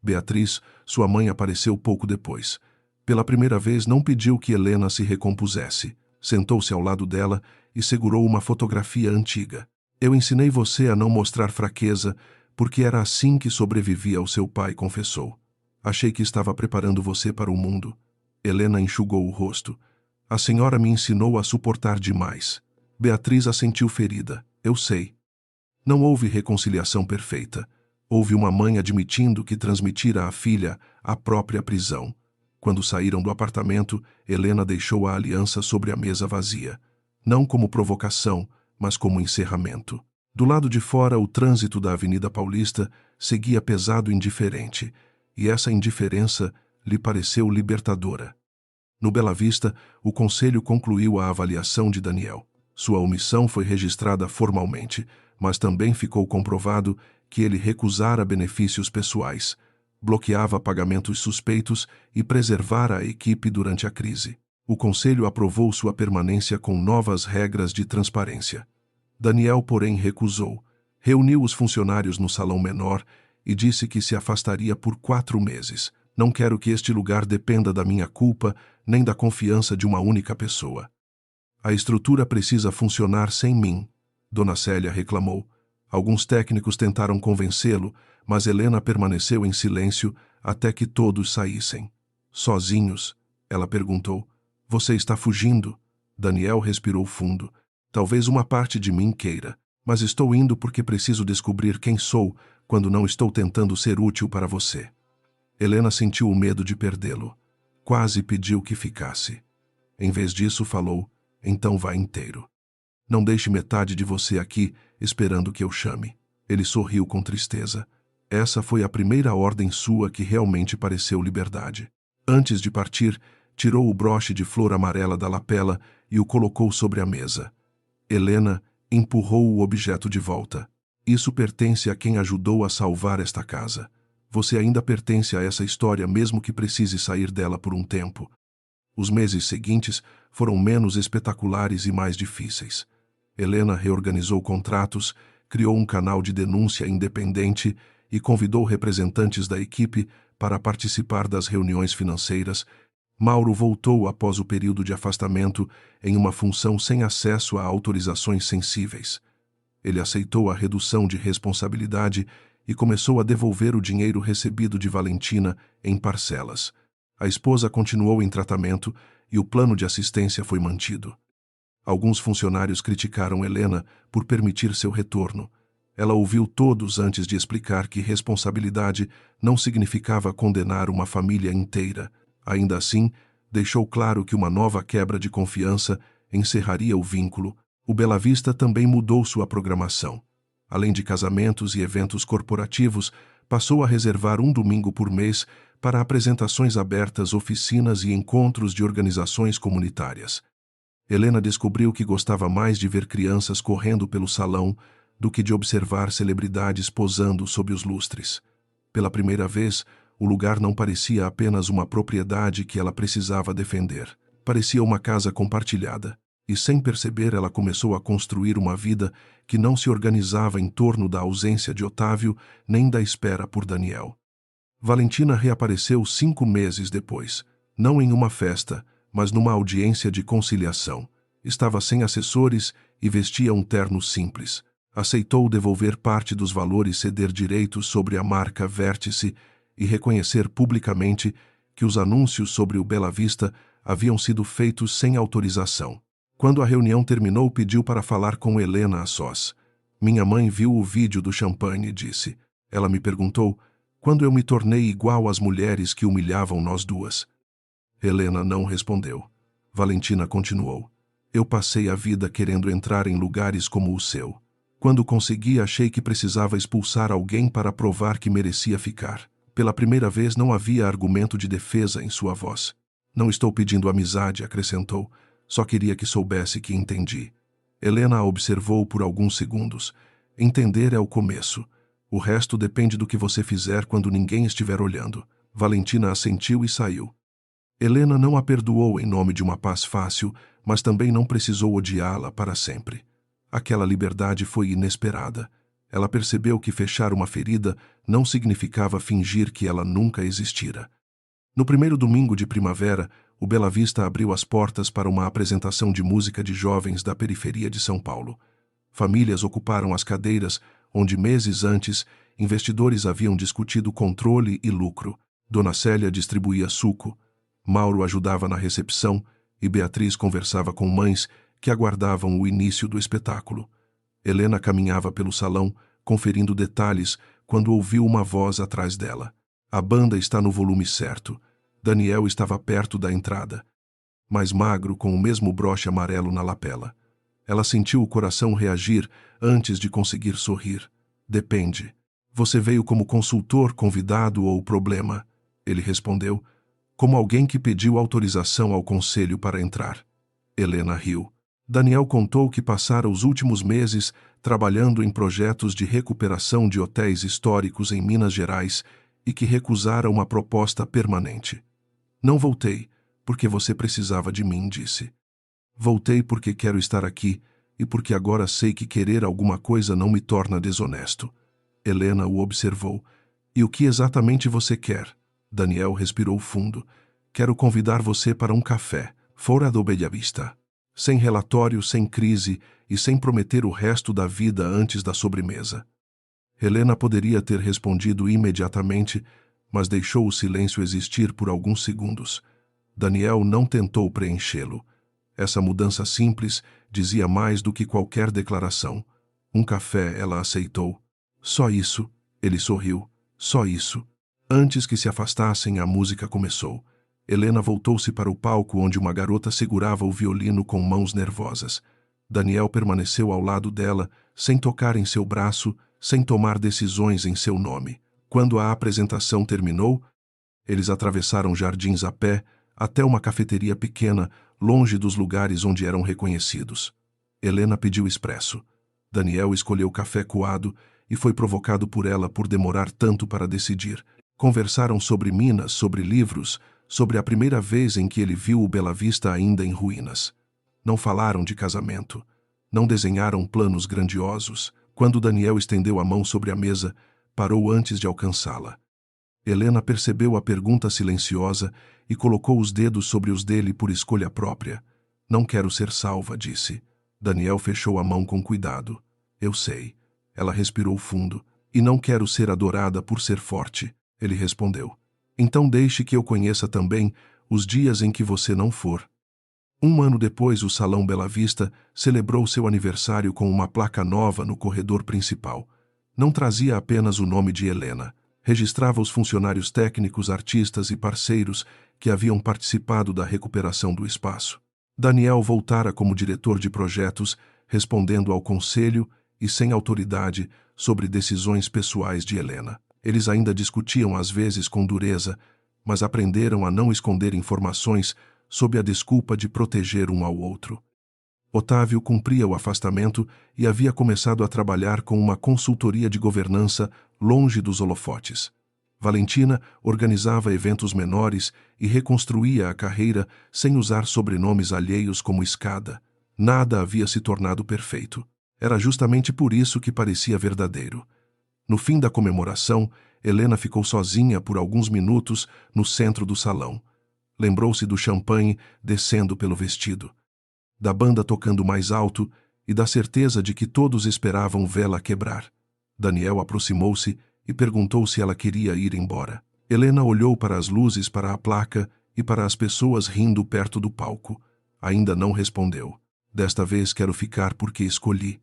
Speaker 2: Beatriz, sua mãe, apareceu pouco depois. Pela primeira vez não pediu que Helena se recompusesse. Sentou-se ao lado dela e segurou uma fotografia antiga. Eu ensinei você a não mostrar fraqueza porque era assim que sobrevivia ao seu pai, confessou. Achei que estava preparando você para o mundo. Helena enxugou o rosto. A senhora me ensinou a suportar demais. Beatriz assentiu ferida. Eu sei. Não houve reconciliação perfeita. Houve uma mãe admitindo que transmitira à filha a própria prisão. Quando saíram do apartamento, Helena deixou a aliança sobre a mesa vazia. Não como provocação, mas como encerramento. Do lado de fora, o trânsito da Avenida Paulista seguia pesado e indiferente, e essa indiferença lhe pareceu libertadora. No Bela Vista, o conselho concluiu a avaliação de Daniel. Sua omissão foi registrada formalmente, mas também ficou comprovado que ele recusara benefícios pessoais, bloqueava pagamentos suspeitos e preservara a equipe durante a crise. O conselho aprovou sua permanência com novas regras de transparência. Daniel, porém, recusou. Reuniu os funcionários no salão menor e disse que se afastaria por 4 meses. Não quero que este lugar dependa da minha culpa nem da confiança de uma única pessoa. A estrutura precisa funcionar sem mim, Dona Célia reclamou. Alguns técnicos tentaram convencê-lo, mas Helena permaneceu em silêncio até que todos saíssem. Sozinhos? Ela perguntou. Você está fugindo? Daniel respirou fundo. Talvez uma parte de mim queira, mas estou indo porque preciso descobrir quem sou quando não estou tentando ser útil para você. Helena sentiu o medo de perdê-lo. Quase pediu que ficasse. Em vez disso, falou: então vá inteiro. Não deixe metade de você aqui, esperando que eu chame. Ele sorriu com tristeza. Essa foi a primeira ordem sua que realmente pareceu liberdade. Antes de partir, tirou o broche de flor amarela da lapela e o colocou sobre a mesa. Helena empurrou o objeto de volta. Isso pertence a quem ajudou a salvar esta casa. Você ainda pertence a essa história, mesmo que precise sair dela por um tempo. Os meses seguintes foram menos espetaculares e mais difíceis. Helena reorganizou contratos, criou um canal de denúncia independente e convidou representantes da equipe para participar das reuniões financeiras. Mauro voltou após o período de afastamento em uma função sem acesso a autorizações sensíveis. Ele aceitou a redução de responsabilidade e começou a devolver o dinheiro recebido de Valentina em parcelas. A esposa continuou em tratamento e o plano de assistência foi mantido. Alguns funcionários criticaram Helena por permitir seu retorno. Ela ouviu todos antes de explicar que responsabilidade não significava condenar uma família inteira. Ainda assim, deixou claro que uma nova quebra de confiança encerraria o vínculo. O Bela Vista também mudou sua programação. Além de casamentos e eventos corporativos, passou a reservar um domingo por mês para apresentações abertas, oficinas e encontros de organizações comunitárias. Helena descobriu que gostava mais de ver crianças correndo pelo salão do que de observar celebridades posando sob os lustres. Pela primeira vez, o lugar não parecia apenas uma propriedade que ela precisava defender. Parecia uma casa compartilhada. E sem perceber, ela começou a construir uma vida que não se organizava em torno da ausência de Otávio nem da espera por Daniel. Valentina reapareceu 5 meses depois, não em uma festa, mas numa audiência de conciliação. Estava sem assessores e vestia um terno simples. Aceitou devolver parte dos valores, ceder direitos sobre a marca Vértice e reconhecer publicamente que os anúncios sobre o Bela Vista haviam sido feitos sem autorização. Quando a reunião terminou, pediu para falar com Helena a sós. Minha mãe viu o vídeo do champanhe e disse. Ela me perguntou quando eu me tornei igual às mulheres que humilhavam nós duas. Helena não respondeu. Valentina continuou. Eu passei a vida querendo entrar em lugares como o seu. Quando consegui, achei que precisava expulsar alguém para provar que merecia ficar. Pela primeira vez não havia argumento de defesa em sua voz. Não estou pedindo amizade, acrescentou. Só queria que soubesse que entendi. Helena a observou por alguns segundos. Entender é o começo. O resto depende do que você fizer quando ninguém estiver olhando. Valentina assentiu e saiu. Helena não a perdoou em nome de uma paz fácil, mas também não precisou odiá-la para sempre. Aquela liberdade foi inesperada. Ela percebeu que fechar uma ferida não significava fingir que ela nunca existira. No primeiro domingo de primavera, o Bela Vista abriu as portas para uma apresentação de música de jovens da periferia de São Paulo. Famílias ocuparam as cadeiras onde meses antes investidores haviam discutido controle e lucro. Dona Célia distribuía suco, Mauro ajudava na recepção e Beatriz conversava com mães que aguardavam o início do espetáculo. Helena caminhava pelo salão, conferindo detalhes, quando ouviu uma voz atrás dela. A banda está no volume certo. Daniel estava perto da entrada, mais magro, com o mesmo broche amarelo na lapela. Ela sentiu o coração reagir antes de conseguir sorrir. Depende. Você veio como consultor, convidado ou problema? Ele respondeu, como alguém que pediu autorização ao conselho para entrar. Helena riu. Daniel contou que passara os últimos meses trabalhando em projetos de recuperação de hotéis históricos em Minas Gerais e que recusara uma proposta permanente. Não voltei, porque você precisava de mim, disse. Voltei porque quero estar aqui e porque agora sei que querer alguma coisa não me torna desonesto. Helena o observou. E o que exatamente você quer? Daniel respirou fundo. Quero convidar você para um café, fora do Bela Vista. Sem relatório, sem crise e sem prometer o resto da vida antes da sobremesa. Helena poderia ter respondido imediatamente, mas deixou o silêncio existir por alguns segundos. Daniel não tentou preenchê-lo. Essa mudança simples dizia mais do que qualquer declaração. Um café ela aceitou. Só isso, ele sorriu. Só isso. Antes que se afastassem, a música começou. Helena voltou-se para o palco onde uma garota segurava o violino com mãos nervosas. Daniel permaneceu ao lado dela, sem tocar em seu braço, sem tomar decisões em seu nome. Quando a apresentação terminou, eles atravessaram jardins a pé até uma cafeteria pequena, longe dos lugares onde eram reconhecidos. Helena pediu expresso. Daniel escolheu café coado e foi provocado por ela por demorar tanto para decidir. Conversaram sobre Minas, sobre livros, sobre a primeira vez em que ele viu o Bela Vista ainda em ruínas. Não falaram de casamento. Não desenharam planos grandiosos. Quando Daniel estendeu a mão sobre a mesa, parou antes de alcançá-la. Helena percebeu a pergunta silenciosa e colocou os dedos sobre os dele por escolha própria. Não quero ser salva, disse. Daniel fechou a mão com cuidado. Eu sei. Ela respirou fundo. E não quero ser adorada por ser forte, ele respondeu. Então deixe que eu conheça também os dias em que você não for. 1 ano depois, o Salão Bela Vista celebrou seu aniversário com uma placa nova no corredor principal. Não trazia apenas o nome de Helena. Registrava os funcionários técnicos, artistas e parceiros que haviam participado da recuperação do espaço. Daniel voltara como diretor de projetos, respondendo ao conselho e sem autoridade sobre decisões pessoais de Helena. Eles ainda discutiam às vezes com dureza, mas aprenderam a não esconder informações sob a desculpa de proteger um ao outro. Otávio cumpria o afastamento e havia começado a trabalhar com uma consultoria de governança longe dos holofotes. Valentina organizava eventos menores e reconstruía a carreira sem usar sobrenomes alheios como escada. Nada havia se tornado perfeito. Era justamente por isso que parecia verdadeiro. No fim da comemoração, Helena ficou sozinha por alguns minutos no centro do salão. Lembrou-se do champanhe descendo pelo vestido, da banda tocando mais alto e da certeza de que todos esperavam vê-la quebrar. Daniel aproximou-se e perguntou se ela queria ir embora. Helena olhou para as luzes, para a placa e para as pessoas rindo perto do palco. Ainda não respondeu. Desta vez quero ficar porque escolhi.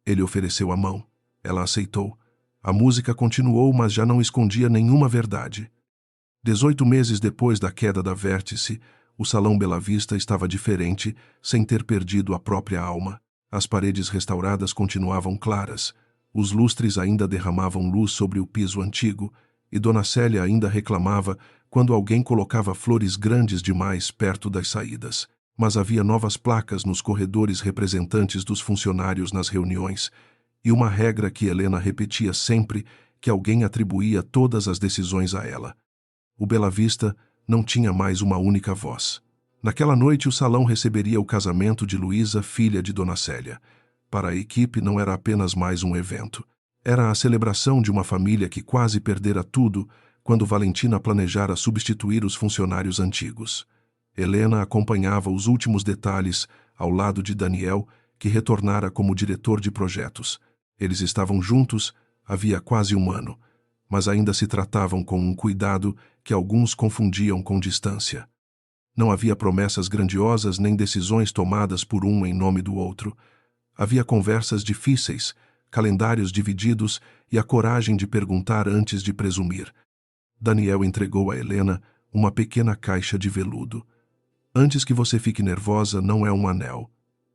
Speaker 2: Ele ofereceu a mão. Ela aceitou. A música continuou, mas já não escondia nenhuma verdade. 18 meses depois da queda da Vértice, o Salão Bela Vista estava diferente, sem ter perdido a própria alma. As paredes restauradas continuavam claras, os lustres ainda derramavam luz sobre o piso antigo, e Dona Célia ainda reclamava quando alguém colocava flores grandes demais perto das saídas. Mas havia novas placas nos corredores representantes dos funcionários nas reuniões, e uma regra que Helena repetia sempre, que alguém atribuía todas as decisões a ela. O Bela Vista não tinha mais uma única voz. Naquela noite, o salão receberia o casamento de Luísa, filha de Dona Célia. Para a equipe, não era apenas mais um evento. Era a celebração de uma família que quase perdera tudo quando Valentina planejara substituir os funcionários antigos. Helena acompanhava os últimos detalhes ao lado de Daniel, que retornara como diretor de projetos. Eles estavam juntos havia quase 1 ano, mas ainda se tratavam com um cuidado que alguns confundiam com distância. Não havia promessas grandiosas nem decisões tomadas por um em nome do outro. Havia conversas difíceis, calendários divididos e a coragem de perguntar antes de presumir. Daniel entregou a Helena uma pequena caixa de veludo. Antes que você fique nervosa, não é um anel.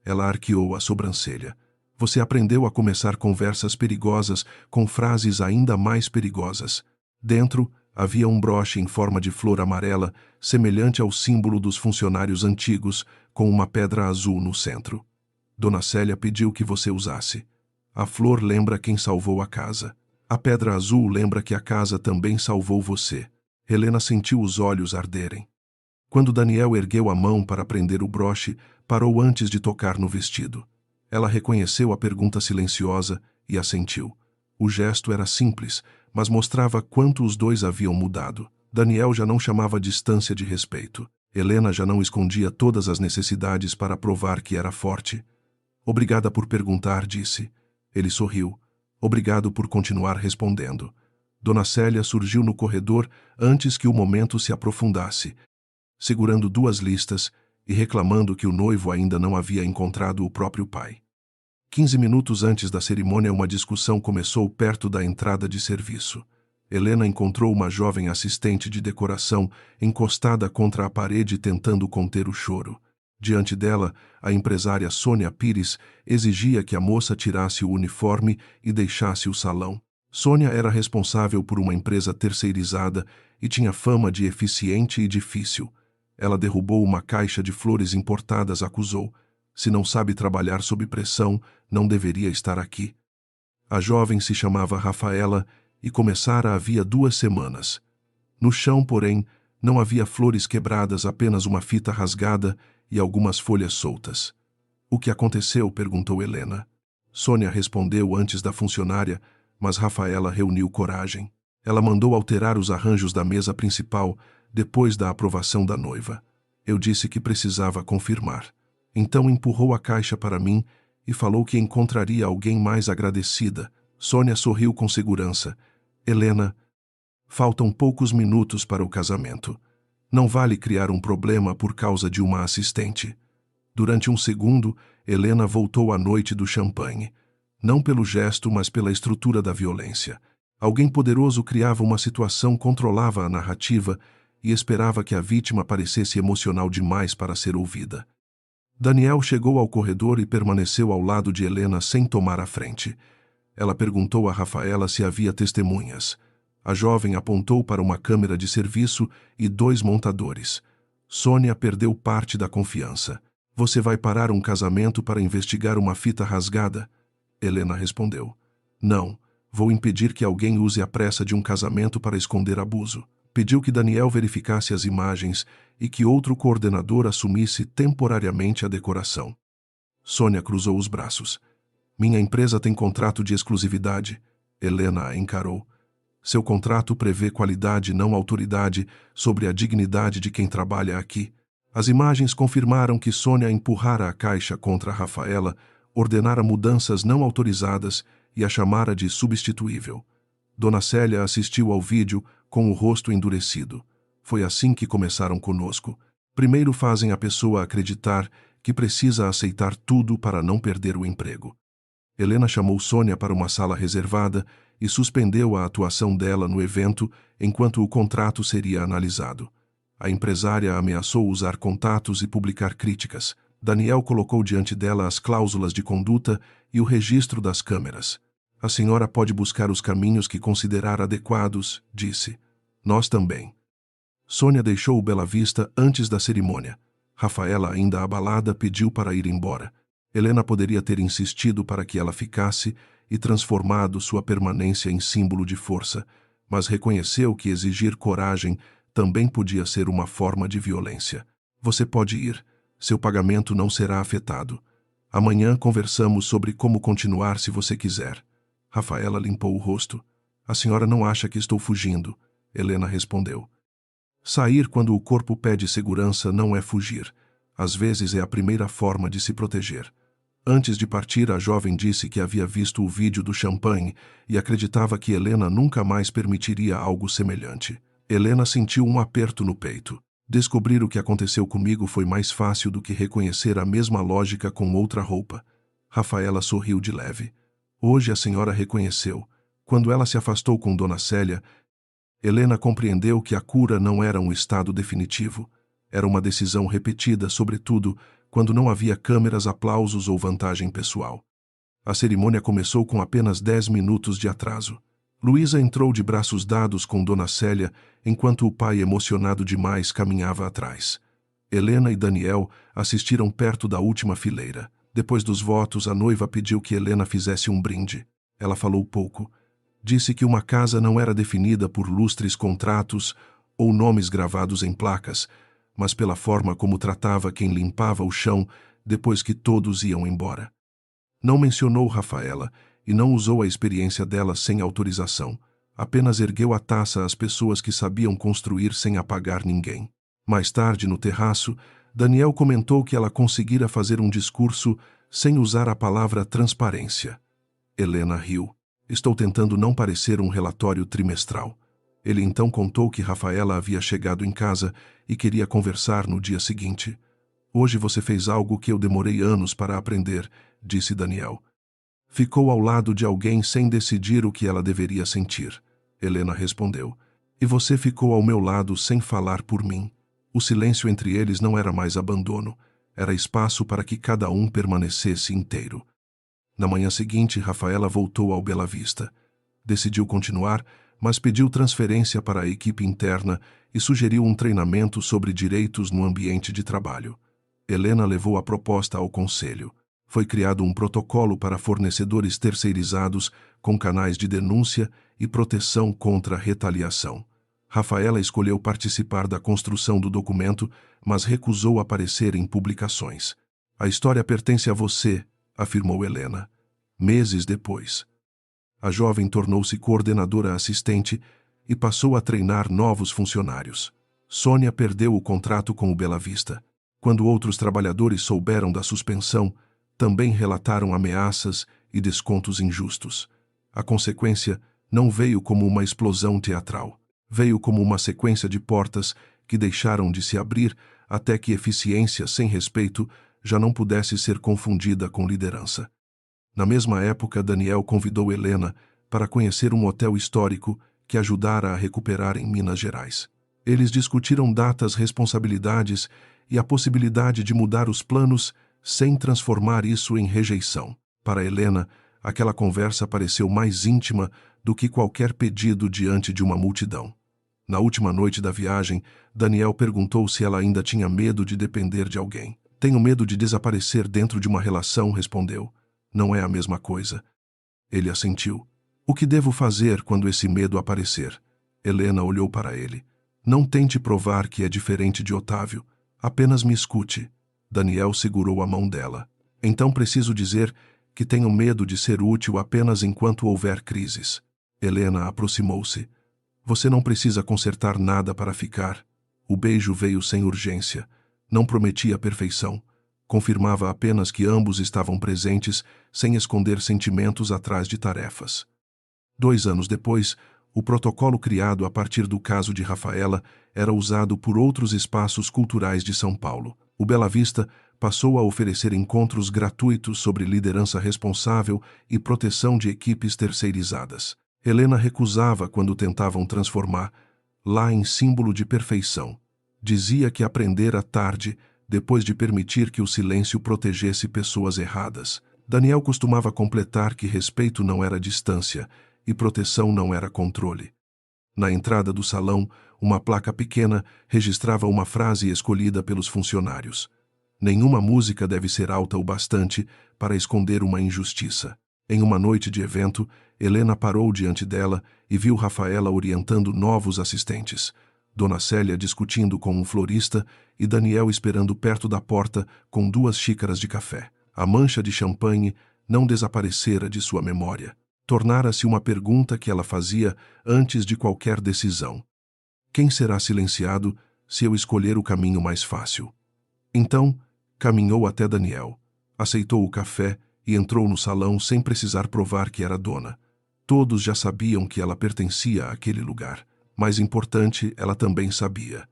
Speaker 2: Ela arqueou a sobrancelha. Você aprendeu a começar conversas perigosas com frases ainda mais perigosas. Dentro, havia um broche em forma de flor amarela, semelhante ao símbolo dos funcionários antigos, com uma pedra azul no centro. Dona Célia pediu que você usasse. A flor lembra quem salvou a casa. A pedra azul lembra que a casa também salvou você. Helena sentiu os olhos arderem. Quando Daniel ergueu a mão para prender o broche, parou antes de tocar no vestido. Ela reconheceu a pergunta silenciosa e assentiu. O gesto era simples, mas mostrava quanto os dois haviam mudado. Daniel já não chamava distância de respeito. Helena já não escondia todas as necessidades para provar que era forte. Obrigada por perguntar, disse. Ele sorriu. Obrigado por continuar respondendo. Dona Célia surgiu no corredor antes que o momento se aprofundasse, segurando 2 listas e reclamando que o noivo ainda não havia encontrado o próprio pai. 15 minutos antes da cerimônia, uma discussão começou perto da entrada de serviço. Helena encontrou uma jovem assistente de decoração encostada contra a parede tentando conter o choro. Diante dela, a empresária Sônia Pires exigia que a moça tirasse o uniforme e deixasse o salão. Sônia era responsável por uma empresa terceirizada e tinha fama de eficiente e difícil. Ela derrubou uma caixa de flores importadas, acusou. Se não sabe trabalhar sob pressão, não deveria estar aqui. A jovem se chamava Rafaela e começara havia 2 semanas. No chão, porém, não havia flores quebradas, apenas uma fita rasgada e algumas folhas soltas. O que aconteceu? Perguntou Helena. Sônia respondeu antes da funcionária, mas Rafaela reuniu coragem. Ela mandou alterar os arranjos da mesa principal depois da aprovação da noiva. Eu disse que precisava confirmar. Então empurrou a caixa para mim e falou que encontraria alguém mais agradecida. Sônia sorriu com segurança. Helena, faltam poucos minutos para o casamento. Não vale criar um problema por causa de uma assistente. Durante um segundo, Helena voltou à noite do champanhe. Não pelo gesto, mas pela estrutura da violência. Alguém poderoso criava uma situação, controlava a narrativa e esperava que a vítima parecesse emocional demais para ser ouvida. Daniel chegou ao corredor e permaneceu ao lado de Helena sem tomar a frente. Ela perguntou a Rafaela se havia testemunhas. A jovem apontou para uma câmera de serviço e 2 montadores. Sônia perdeu parte da confiança. Você vai parar um casamento para investigar uma fita rasgada? Helena respondeu. Não, vou impedir que alguém use a pressa de um casamento para esconder abuso. Pediu que Daniel verificasse as imagens e que outro coordenador assumisse temporariamente a decoração. Sônia cruzou os braços. Minha empresa tem contrato de exclusividade. Helena a encarou. Seu contrato prevê qualidade, não autoridade, sobre a dignidade de quem trabalha aqui. As imagens confirmaram que Sônia empurrara a caixa contra Rafaela, ordenara mudanças não autorizadas e a chamara de substituível. Dona Célia assistiu ao vídeo com o rosto endurecido. Foi assim que começaram conosco. Primeiro fazem a pessoa acreditar que precisa aceitar tudo para não perder o emprego. Helena chamou Sônia para uma sala reservada e suspendeu a atuação dela no evento enquanto o contrato seria analisado. A empresária ameaçou usar contatos e publicar críticas. Daniel colocou diante dela as cláusulas de conduta e o registro das câmeras. A senhora pode buscar os caminhos que considerar adequados, disse. Nós também. Sônia deixou o Bela Vista antes da cerimônia. Rafaela, ainda abalada, pediu para ir embora. Helena poderia ter insistido para que ela ficasse e transformado sua permanência em símbolo de força, mas reconheceu que exigir coragem também podia ser uma forma de violência. Você pode ir. Seu pagamento não será afetado. Amanhã conversamos sobre como continuar se você quiser. Rafaela limpou o rosto. A senhora não acha que estou fugindo? Helena respondeu. Sair quando o corpo pede segurança não é fugir. Às vezes é a primeira forma de se proteger. Antes de partir, a jovem disse que havia visto o vídeo do champanhe e acreditava que Helena nunca mais permitiria algo semelhante. Helena sentiu um aperto no peito. Descobrir o que aconteceu comigo foi mais fácil do que reconhecer a mesma lógica com outra roupa. Rafaela sorriu de leve. Hoje a senhora reconheceu. Quando ela se afastou com Dona Célia, Helena compreendeu que a cura não era um estado definitivo. Era uma decisão repetida, sobretudo quando não havia câmeras, aplausos ou vantagem pessoal. A cerimônia começou com apenas 10 minutos de atraso. Luísa entrou de braços dados com Dona Célia, enquanto o pai, emocionado demais, caminhava atrás. Helena e Daniel assistiram perto da última fileira. Depois dos votos, a noiva pediu que Helena fizesse um brinde. Ela falou pouco. Disse que uma casa não era definida por lustres contratos ou nomes gravados em placas, mas pela forma como tratava quem limpava o chão depois que todos iam embora. Não mencionou Rafaela e não usou a experiência dela sem autorização. Apenas ergueu a taça às pessoas que sabiam construir sem apagar ninguém. Mais tarde, no terraço, Daniel comentou que ela conseguira fazer um discurso sem usar a palavra transparência. Helena riu. Estou tentando não parecer um relatório trimestral. Ele então contou que Rafaela havia chegado em casa e queria conversar no dia seguinte. Hoje você fez algo que eu demorei anos para aprender, disse Daniel. Ficou ao lado de alguém sem decidir o que ela deveria sentir. Helena respondeu. E você ficou ao meu lado sem falar por mim. O silêncio entre eles não era mais abandono, era espaço para que cada um permanecesse inteiro. Na manhã seguinte, Rafaela voltou ao Bela Vista. Decidiu continuar, mas pediu transferência para a equipe interna e sugeriu um treinamento sobre direitos no ambiente de trabalho. Helena levou a proposta ao conselho. Foi criado um protocolo para fornecedores terceirizados com canais de denúncia e proteção contra retaliação. Rafaela escolheu participar da construção do documento, mas recusou aparecer em publicações. A história pertence a você, afirmou Helena. Meses depois, a jovem tornou-se coordenadora assistente e passou a treinar novos funcionários. Sônia perdeu o contrato com o Bela Vista. Quando outros trabalhadores souberam da suspensão, também relataram ameaças e descontos injustos. A consequência não veio como uma explosão teatral. Veio como uma sequência de portas que deixaram de se abrir até que eficiência sem respeito já não pudesse ser confundida com liderança. Na mesma época, Daniel convidou Helena para conhecer um hotel histórico que ajudara a recuperar em Minas Gerais. Eles discutiram datas, responsabilidades e a possibilidade de mudar os planos sem transformar isso em rejeição. Para Helena, aquela conversa pareceu mais íntima do que qualquer pedido diante de uma multidão. Na última noite da viagem, Daniel perguntou se ela ainda tinha medo de depender de alguém. Tenho medo de desaparecer dentro de uma relação, respondeu. Não é a mesma coisa. Ele assentiu. O que devo fazer quando esse medo aparecer? Helena olhou para ele. Não tente provar que é diferente de Otávio. Apenas me escute. Daniel segurou a mão dela. Então preciso dizer que tenho medo de ser útil apenas enquanto houver crises. Helena aproximou-se. Você não precisa consertar nada para ficar. O beijo veio sem urgência. Não prometia perfeição. Confirmava apenas que ambos estavam presentes, sem esconder sentimentos atrás de tarefas. 2 anos depois, o protocolo criado a partir do caso de Rafaela era usado por outros espaços culturais de São Paulo. O Bela Vista passou a oferecer encontros gratuitos sobre liderança responsável e proteção de equipes terceirizadas. Helena recusava quando tentavam transformar lá em símbolo de perfeição. Dizia que aprendera tarde, depois de permitir que o silêncio protegesse pessoas erradas. Daniel costumava completar que respeito não era distância e proteção não era controle. Na entrada do salão, uma placa pequena registrava uma frase escolhida pelos funcionários. Nenhuma música deve ser alta o bastante para esconder uma injustiça. Em uma noite de evento, Helena parou diante dela e viu Rafaela orientando novos assistentes. Dona Célia discutindo com um florista e Daniel esperando perto da porta com 2 xícaras de café. A mancha de champanhe não desaparecera de sua memória. Tornara-se uma pergunta que ela fazia antes de qualquer decisão. Quem será silenciado se eu escolher o caminho mais fácil? Então, caminhou até Daniel, aceitou o café e entrou no salão sem precisar provar que era dona. Todos já sabiam que ela pertencia àquele lugar. Mais importante, ela também sabia.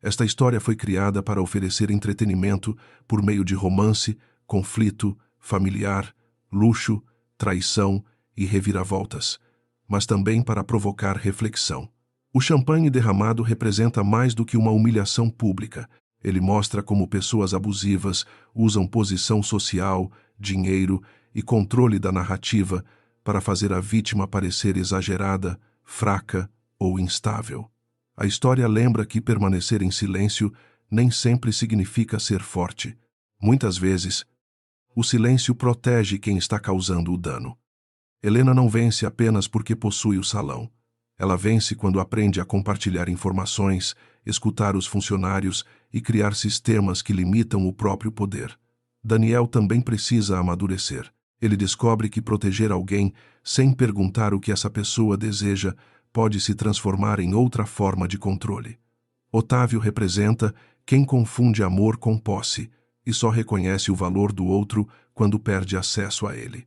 Speaker 2: Esta história foi criada para oferecer entretenimento por meio de romance, conflito, familiar, luxo, traição e reviravoltas, mas também para provocar reflexão. O champanhe derramado representa mais do que uma humilhação pública. Ele mostra como pessoas abusivas usam posição social, dinheiro e controle da narrativa para fazer a vítima parecer exagerada, fraca ou instável. A história lembra que permanecer em silêncio nem sempre significa ser forte. Muitas vezes, o silêncio protege quem está causando o dano. Helena não vence apenas porque possui o salão. Ela vence quando aprende a compartilhar informações, escutar os funcionários e criar sistemas que limitam o próprio poder. Daniel também precisa amadurecer. Ele descobre que proteger alguém sem perguntar o que essa pessoa deseja pode se transformar em outra forma de controle. Otávio representa quem confunde amor com posse e só reconhece o valor do outro quando perde acesso a ele.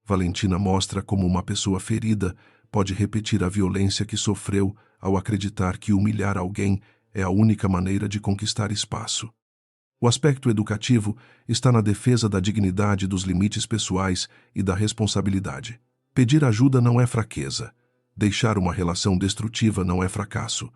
Speaker 2: Valentina mostra como uma pessoa ferida pode repetir a violência que sofreu ao acreditar que humilhar alguém é a única maneira de conquistar espaço. O aspecto educativo está na defesa da dignidade dos limites pessoais e da responsabilidade. Pedir ajuda não é fraqueza, Deixar uma relação destrutiva não é fracasso.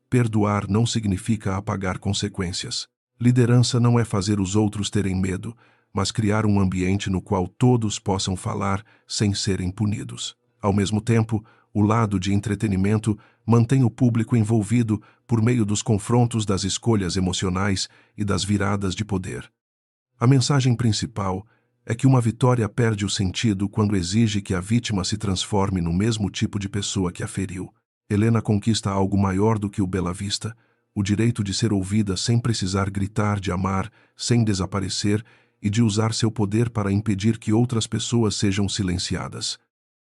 Speaker 2: Perdoar não significa apagar consequências. Liderança não é fazer os outros terem medo, mas criar um ambiente no qual todos possam falar sem serem punidos. Ao mesmo tempo, o lado de entretenimento mantém o público envolvido por meio dos confrontos das escolhas emocionais e das viradas de poder. A mensagem principal é que uma vitória perde o sentido quando exige que a vítima se transforme no mesmo tipo de pessoa que a feriu. Helena conquista algo maior do que o Bela Vista, o direito de ser ouvida sem precisar gritar de amar, sem desaparecer e de usar seu poder para impedir que outras pessoas sejam silenciadas.